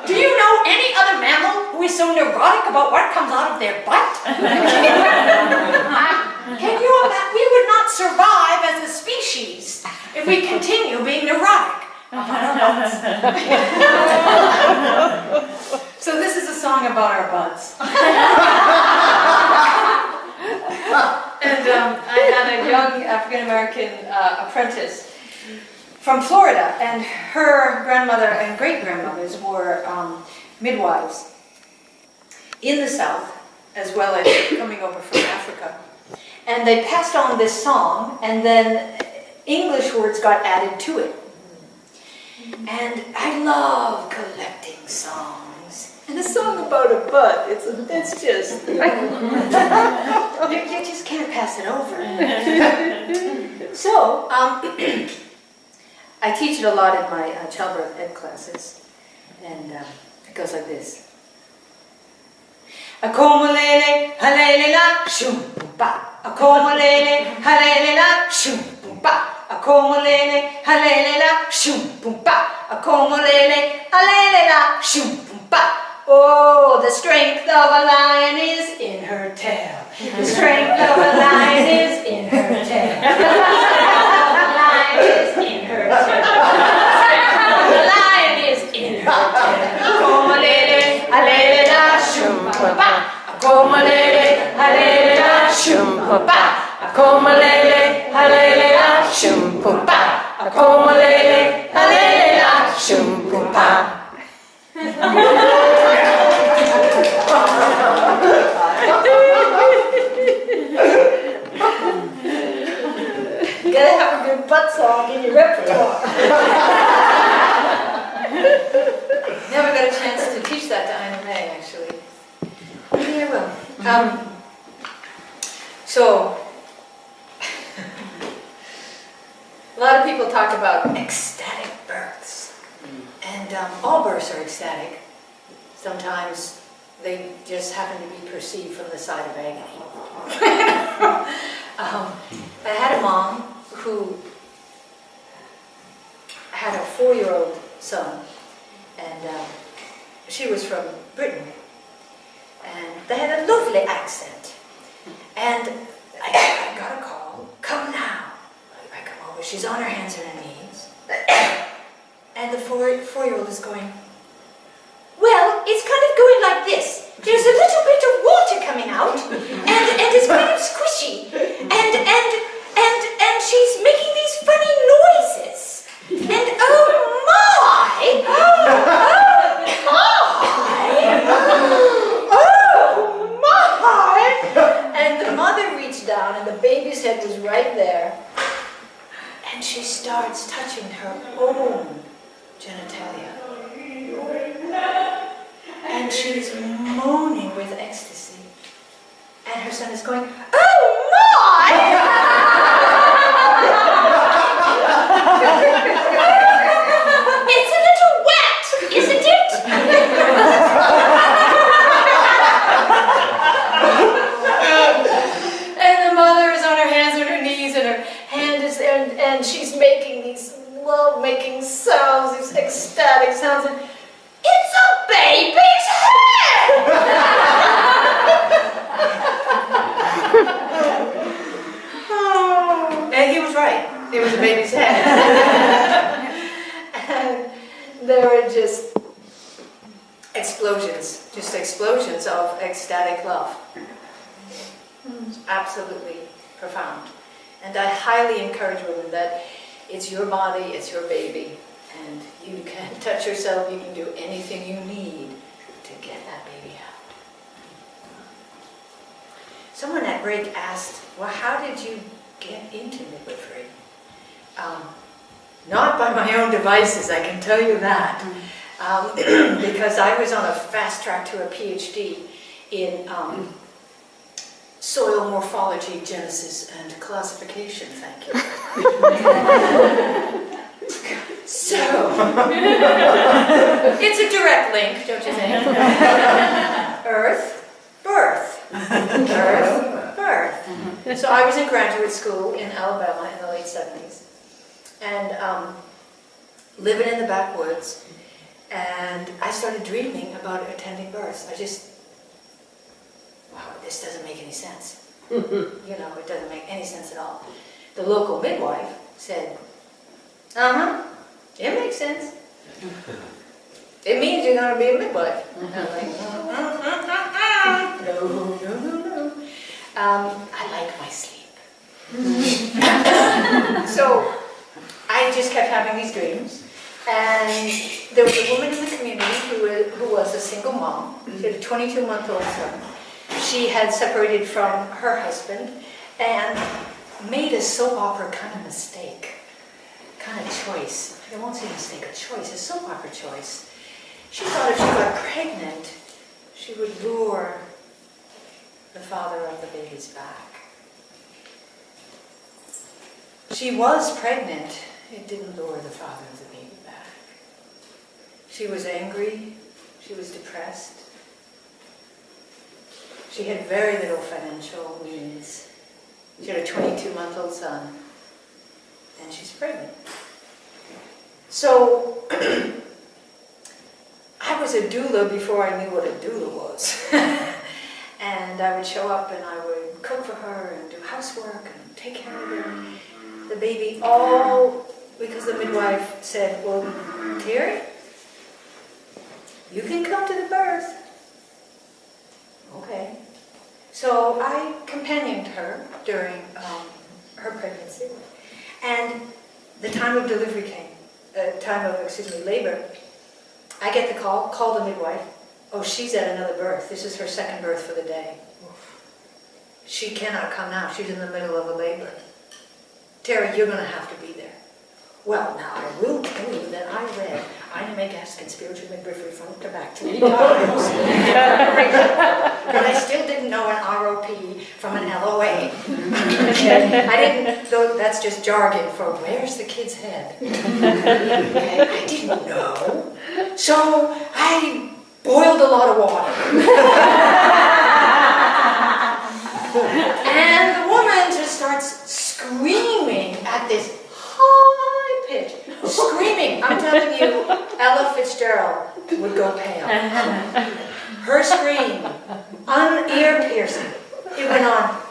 Do you know any other mammal who is so neurotic about what comes out of their butt? Can you imagine? We would not survive as a species if we continue being neurotic about our butts. So this is a song about our butts. And I had a young African-American apprentice from Florida, and her grandmother and great-grandmothers were midwives in the South, as well as coming over from Africa. And they passed on this song, and then English words got added to it. And I love collecting songs. And a song about a butt, it's just, you just can't pass it over. So, I teach it a lot in my childbirth ed classes, and it goes like this. Akomalele, halelela, shum, ba. Akomalele, halelela, shum, ba. Akomalele, halelela, shum, ba. Akomalele, halelela, shum, ba. Oh, the strength of a lion is in her tail. The strength of a lion is in her tail. The lion is in her tail. The lion is in her tail. Akomalele, halelela, shum, ba. Akomalele, halelela, shum, ba. Akomalele, halelela, shum, ba. Akomalele, halelela, shum, ba. You gotta have a good butt song in your repertoire. Never got a chance to teach that to Ina May, actually. Maybe I will. So, a lot of people talk about ecstatic births. And all births are ecstatic. Sometimes they just happen to be perceived from the side of agony. I had a mom who had a 4-year-old son, and she was from Britain, and they had a lovely accent. And I got a call, come now. I come over, she's on her hands and her knees, and the 4-year-old is going, well, it's kind of going like this. There's a little bit of water coming out, and it's kind of squishy, and she's making these funny noises. And oh my! Oh my! And the mother reached down, and the baby's head was right there, and she starts touching her own genitalia. And she's moaning with ecstasy. And her son is going, oh my! It's a little wet, isn't it? And the mother is on her hands and her knees, and her hand is there, and she's making these love-making sounds, these ecstatic sounds, and it's a baby's head! And he was right. It was a baby's head. And there were just explosions of ecstatic love. It's absolutely profound. And I highly encourage women that it's your body, it's your baby. And you can touch yourself, you can do anything you need to get that baby out. Someone at break asked, well, how did you get into midwifery? Not by my own devices, I can tell you that. Because I was on a fast track to a PhD in soil morphology, genesis, and classification, thank you. So, it's a direct link, don't you think? Earth, birth. Earth, birth. So I was in graduate school in Alabama in the late 70s. And living in the backwoods. And I started dreaming about attending births. Wow, this doesn't make any sense. It doesn't make any sense at all. The local midwife said, it makes sense. It means you're going to be a midwife. And I'm like, no. I like my sleep. So I just kept having these dreams. And there was a woman in the community who was a single mom. She had a 22-month-old son. She had separated from her husband and made a soap opera kind of mistake, kind of choice. I won't say mistake, a choice, a soap opera choice. She thought if she got pregnant, she would lure the father of the babies back. She was pregnant. It didn't lure the father of the baby back. She was angry. She was depressed. She had very little financial means. She had a 22-month-old son, and she's pregnant. So, I was a doula before I knew what a doula was. And I would show up and I would cook for her and do housework and take care of the baby, all because the midwife said, well, Terry, you can come to the birth. Okay. So I companioned her during her pregnancy. And the time of delivery came, labor. I get the call the midwife. Oh, she's at another birth. This is her second birth for the day. She cannot come now. She's in the middle of a labor. Terry, you're going to have to be there. Well, now I will tell you that I read Eine Gaskin Spiritual Midwifery front to back 3 times. But I still didn't know an ROP from an LOA. I didn't, though that's just jargon for where's the kid's head. I didn't know. So I boiled a lot of water. And the woman just starts screaming at this high pitch. Screaming. I'm telling you, Ella Fitzgerald would go pale. Her scream, ear piercing. It went on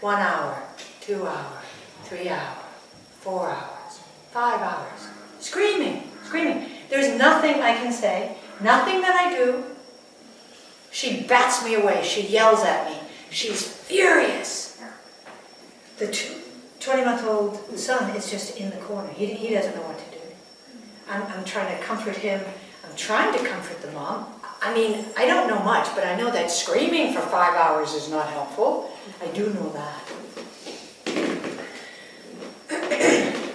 1 hour, 2 hours, 3 hours, 4 hours, 5 hours. Screaming, screaming. There's nothing I can say, nothing that I do. She bats me away. She yells at me. She's furious. The 20-month-old son is just in the corner. He doesn't know what to do. I'm trying to comfort him. I'm trying to comfort the mom. I mean, I don't know much, but I know that screaming for 5 hours is not helpful. I do know that.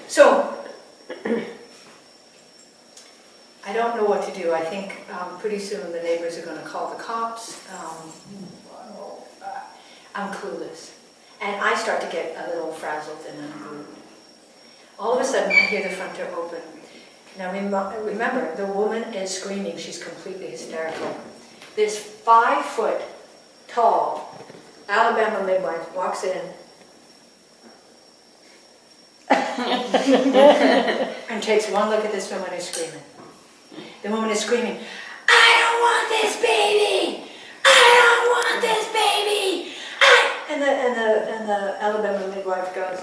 So, I don't know what to do. I think pretty soon the neighbors are going to call the cops. I'm clueless. And I start to get a little frazzled and unglued. All of a sudden, I hear the front door open. Now remember, the woman is screaming. She's completely hysterical. This 5-foot-tall Alabama midwife walks in and takes one look at this woman who's screaming. The woman is screaming, I don't want this baby! I don't want this baby! And the Alabama midwife goes,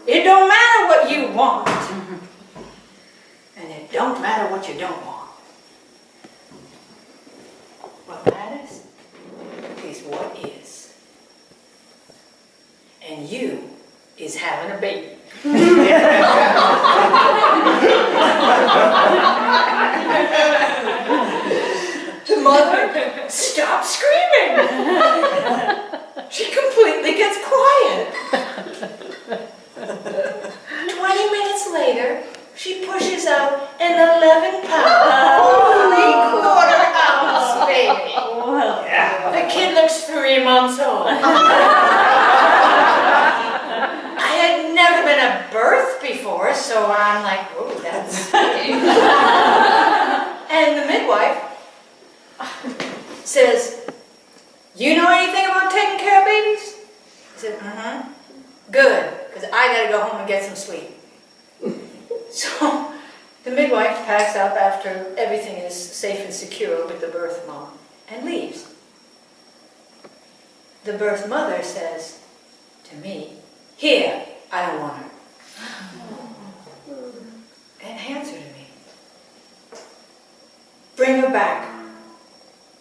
it don't matter what you want. And it don't matter what you don't want. What matters is what is. And you is having a baby. The mother stops screaming. She completely gets quiet. she pushes out an 11-pound, holy quarter-ounce baby. Well, yeah. The kid looks 3 months old. I had never been at birth before, so I'm like, whoa, that's big. And the midwife says, you know anything about taking care of babies? I said, good, because I got to go home and get some sleep. So the midwife packs up after everything is safe and secure with the birth mom and leaves. The birth mother says to me, here, I don't want her. And hands her to me. Bring her back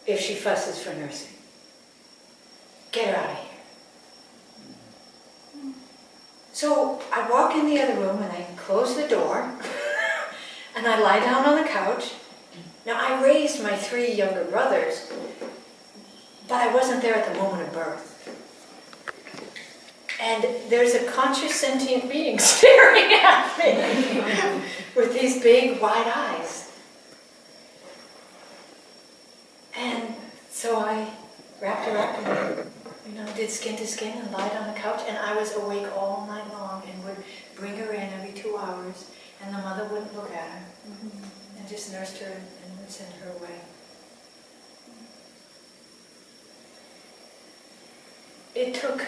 if she fusses for nursing. Get her out of here. So I walk in the other room and I close the door and I lie down on the couch. Now I raised my 3 younger brothers, but I wasn't there at the moment of birth. And there's a conscious sentient being staring at me with these big wide eyes. And so I wrapped her up and did skin to skin and lied on the couch, and I was awake all night long and would bring her in every 2 hours, and the mother wouldn't look at her, and just nursed her and would send her away. It took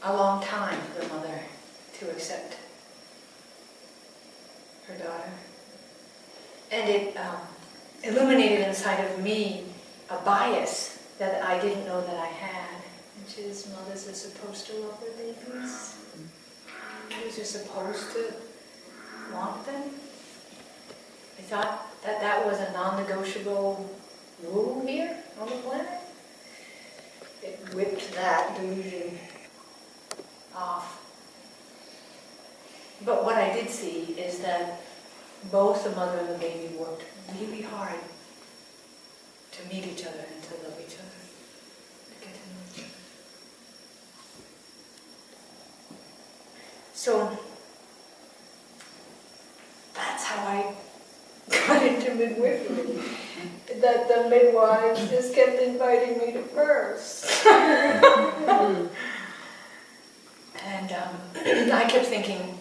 a long time for the mother to accept her daughter, and it illuminated inside of me a bias that I didn't know that I had, which is mothers are supposed to love their babies. Mothers are supposed to want them. I thought that that was a non-negotiable rule here on the planet. It whipped that delusion off. But what I did see is that both the mother and the baby worked really hard to meet each other and to love each other, to get to know each other. So that's how I got into midwifery. That the midwives just kept inviting me to births. And I kept thinking,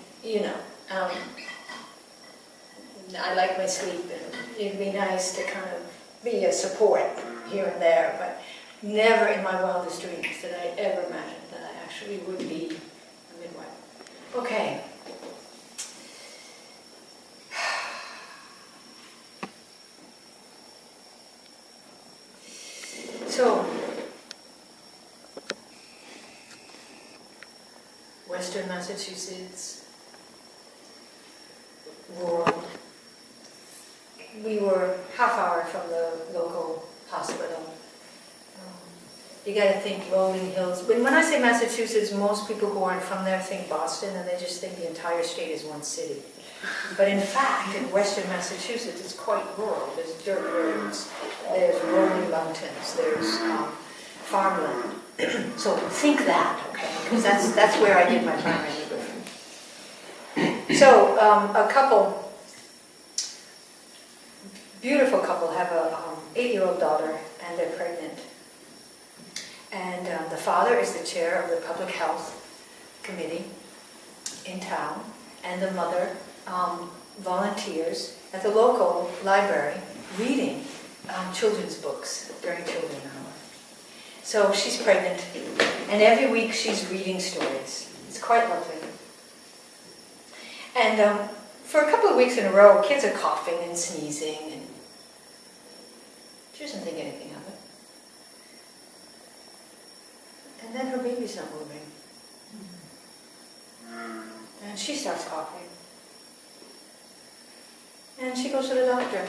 I like my sleep, and it'd be nice to kind of be a support here and there, but never in my wildest dreams did I ever imagine that I actually would be a midwife. Okay. So, Western Massachusetts, rural. We were half hour from the local hospital. You got to think rolling hills. When I say Massachusetts, most people who aren't from there think Boston, and they just think the entire state is one city. But in fact, in Western Massachusetts, it's quite rural. There's dirt roads, there's rolling mountains, there's farmland. So think that, okay? Because that's where I did my primary midwifery. So a couple. Beautiful couple have a 8-year-old daughter, and they're pregnant. And the father is the chair of the public health committee in town, and the mother volunteers at the local library reading children's books during children's hour. So she's pregnant, and every week she's reading stories. It's quite lovely. And for a couple of weeks in a row, kids are coughing and sneezing, and she doesn't think anything of it. And then her baby's not moving. And she starts coughing. And she goes to the doctor.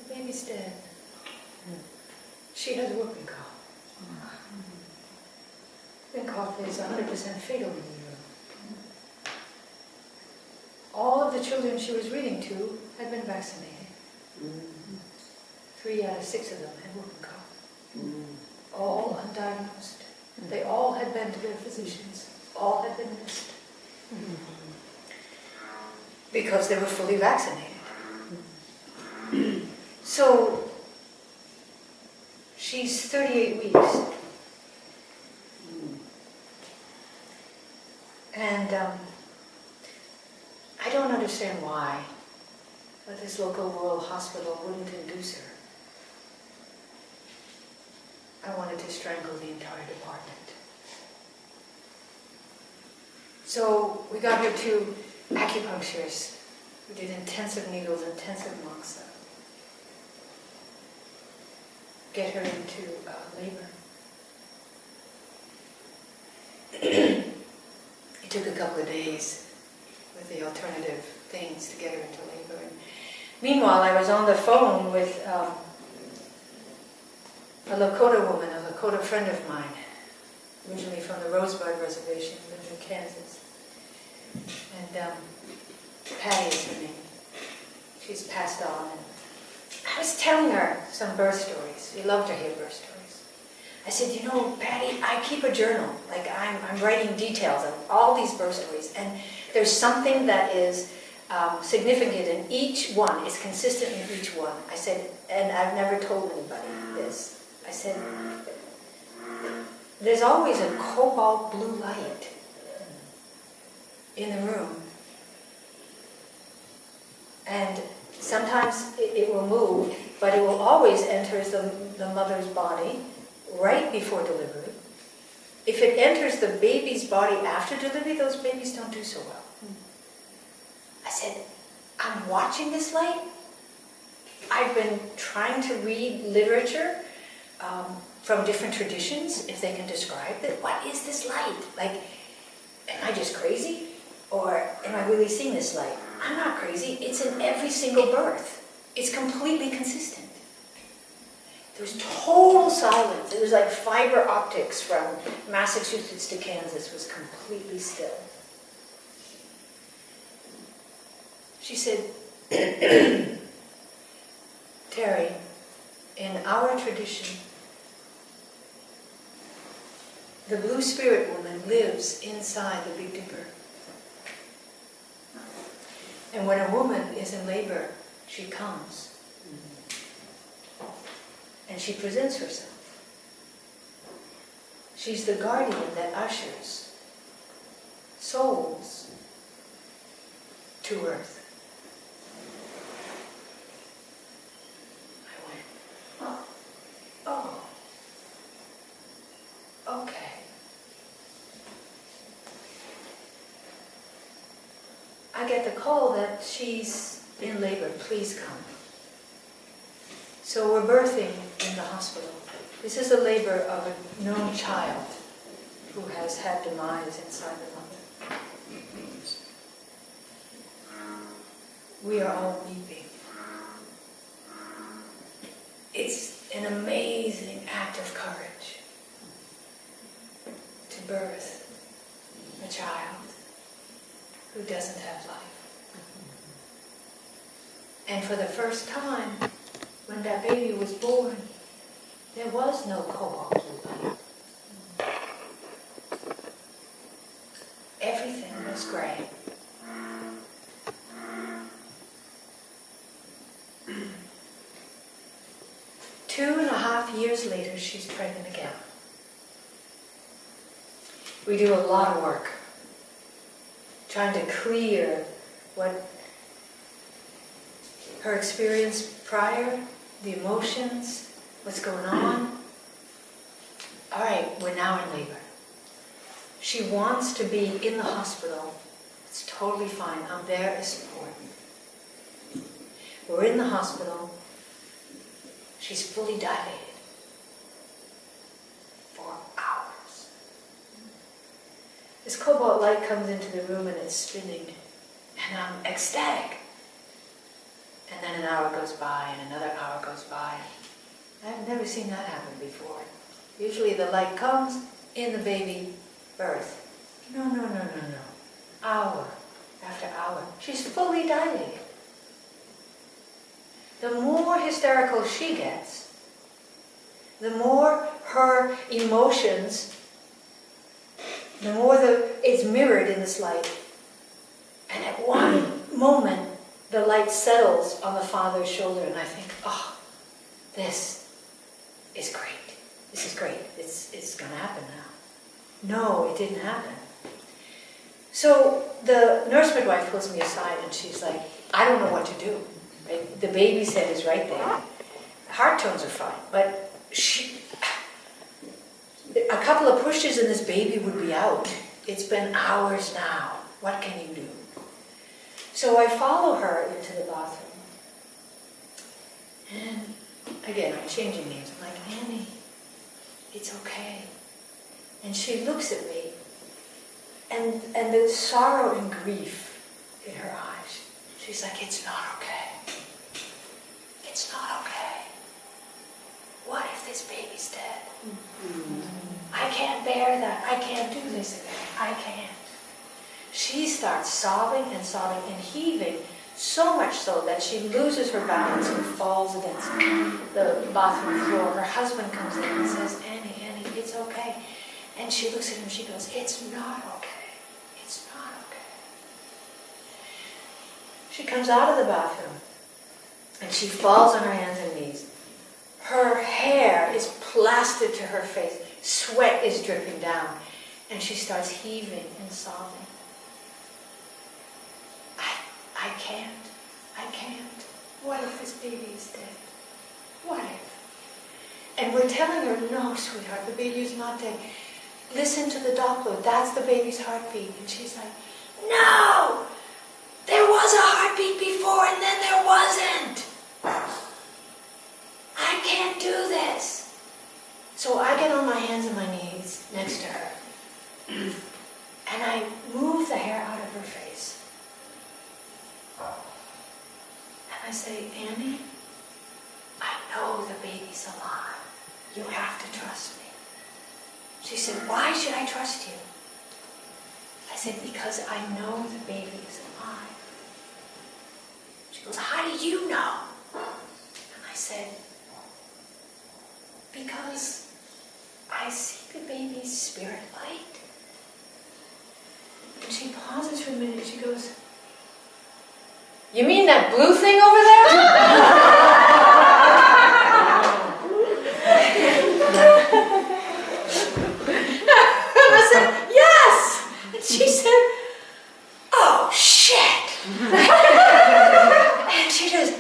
The baby's dead. She has whooping cough. Whooping cough is 100% fatal in Europe. All of the children she was reading to had been vaccinated. 3 out of 6 of them had whooping cough. All undiagnosed. They all had been to their physicians. All had been missed. because they were fully vaccinated. So she's 38 weeks. And I don't understand why, but this local rural hospital wouldn't induce her. I wanted to strangle the entire department. So we got her to acupuncturists who did intensive needles, intensive moxa. Get her into labor. It took a couple of days with the alternative things to get her into labor. And meanwhile, I was on the phone with a Lakota woman, a Lakota friend of mine, originally from the Rosebud Reservation, lived in Kansas. And Patty is her name. She's passed on. And I was telling her some birth stories. She loved to hear birth stories. I said, you know, Patty, I keep a journal. Like I'm writing details of all these birth stories. And there's something that is significant in each one, is consistent in each one. I said, and I've never told anybody this. I said, there's always a cobalt blue light in the room. And sometimes it will move, but it will always enter the mother's body right before delivery. If it enters the baby's body after delivery, those babies don't do so well. I said, I'm watching this light. I've been trying to read literature from different traditions, if they can describe it. What is this light? Like, am I just crazy? Or am I really seeing this light? I'm not crazy. It's in every single birth. It's completely consistent. There was total silence. It was like fiber optics from Massachusetts to Kansas was completely still. She said, Terry, in our tradition, the Blue Spirit Woman lives inside the Big Dipper. And when a woman is in labor, she comes. And she presents herself. She's the guardian that ushers souls to earth. I went, oh, okay. I get the call that she's in labor, please come. So we're birthing in the hospital. This is a labor of a known child who has had demise inside the mother. We are all weeping. It's an amazing act of courage to birth a child who doesn't have life. And for the first time, when that baby was born, there was no cobalt blue light. Everything was gray. Two and a half years later, she's pregnant again. We do a lot of work trying to clear what her experience prior, the emotions, what's going on. All right, we're now in labor. She wants to be in the hospital. It's totally fine. I'm there as support. We're in the hospital. She's fully dilated for hours. This cobalt light comes into the room and it's spinning, and I'm ecstatic. And then an hour goes by, and another hour goes by. I've never seen that happen before. Usually the light comes in the baby birth. No. Hour after hour. She's fully dilated. The more hysterical she gets, the more her emotions, the more it's mirrored in this light. And at one moment, the light settles on the father's shoulder, and I think, oh, this is great. This is great. It's going to happen now. No, it didn't happen. So the nurse midwife pulls me aside, and she's like, I don't know what to do. Right? The baby's head is right there. Heart tones are fine, but a couple of pushes and this baby would be out. It's been hours now. What can you do? So I follow her into the bathroom. And again, I'm changing names. I'm like, Annie, it's okay. And she looks at me, and there's sorrow and grief in her eyes. She's like, it's not okay. It's not okay. What if this baby's dead? Mm-hmm. I can't bear that. I can't do this again. I can't. She starts sobbing and sobbing and heaving, so much so that she loses her balance and falls against the bathroom floor. Her husband comes in and says, Annie, it's okay. And she looks at him and she goes, it's not okay. It's not okay. She comes out of the bathroom and she falls on her hands and knees. Her hair is plastered to her face. Sweat is dripping down. And she starts heaving and sobbing. I can't. What if this baby is dead? What if? And we're telling her, no, sweetheart, the baby is not dead. Listen to the Doppler. That's the baby's heartbeat. And she's like, no! There was a heartbeat before and then there wasn't. I can't do this. So I get on my hands and my knees next to her. And I move the hair out of her face. And I say, Annie, I know the baby's alive. You have to trust me. She said, why should I trust you? I said, because I know the baby is alive. She goes, how do you know? And I said, because I see the baby's spirit light. And she pauses for a minute and she goes, you mean that blue thing over there? And I said, yes! And she said, oh, shit! And she just,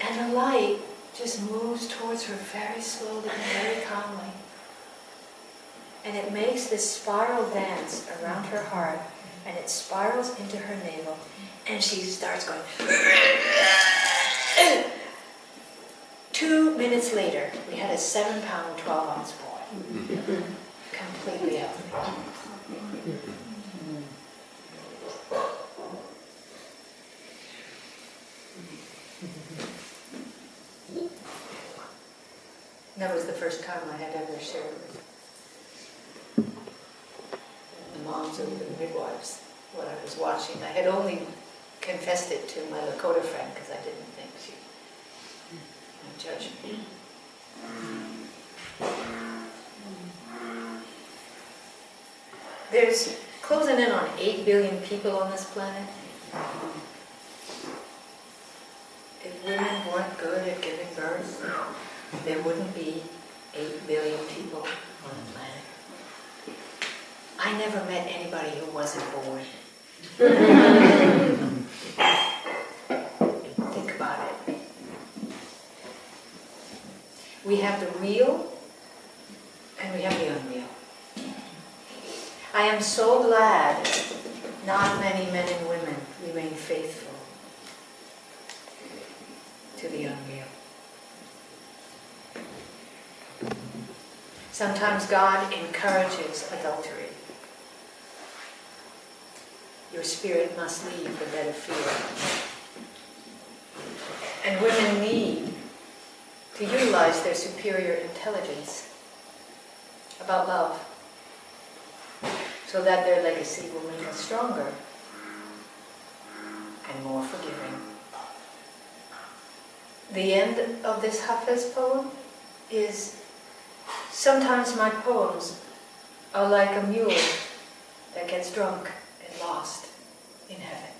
and the light just moves towards her very slowly and very calmly. And it makes this spiral dance around her heart, and it spirals into her navel, and she starts going. 2 minutes later, we had a 7-pound, 12-ounce boy. Completely healthy. That was the first time I had ever shared with the moms of the midwives what I was watching. I had only confessed it to my Lakota friend because I didn't think she would judge me. There's closing in on 8 billion people on this planet. If women weren't good at giving birth, there wouldn't be 8 billion people on the planet. I never met anybody who wasn't born. Think about it. We have the real and we have the unreal. I am so glad not many men and women remain faithful to the unreal. Sometimes God encourages adultery. Your spirit must leave the bed of fear. And women need to utilize their superior intelligence about love so that their legacy will make us stronger and more forgiving. The end of this Hafez poem is, sometimes my poems are like a mule that gets drunk and lost. in heaven.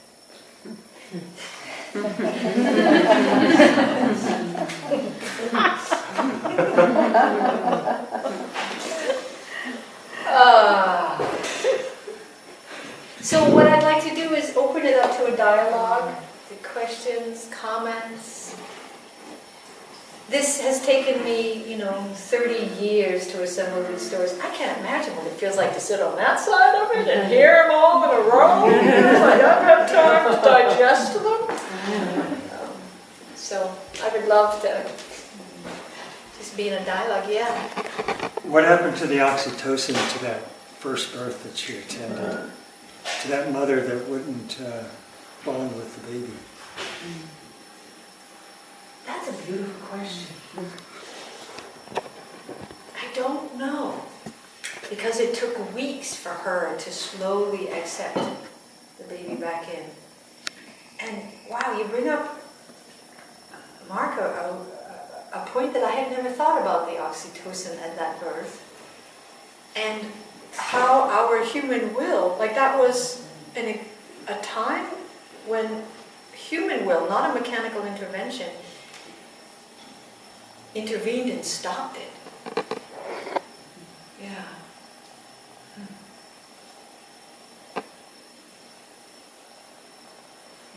So what I'd like to do is open it up to a dialogue, the questions, comments. This has taken me, 30 years to assemble these stories. I can't imagine what it feels like to sit on that side of it and hear them all in a row. I don't have time to digest them. So I would love to just be in a dialogue, yeah. What happened to the oxytocin to that first birth that you attended? To that mother that wouldn't bond with the baby? That's a beautiful question. I don't know. Because it took weeks for her to slowly accept the baby back in. And wow, you bring up, Mark, a point that I had never thought about, the oxytocin at that birth. And how our human will, like that was a time when human will, not a mechanical intervention, intervened and stopped it. Yeah.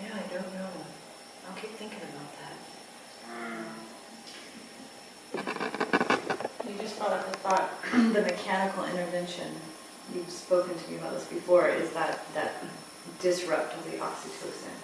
Yeah, I don't know. I'll keep thinking about that. You just brought up the thought, the mechanical intervention. You've spoken to me about this before, is that disrupt of the oxytocin.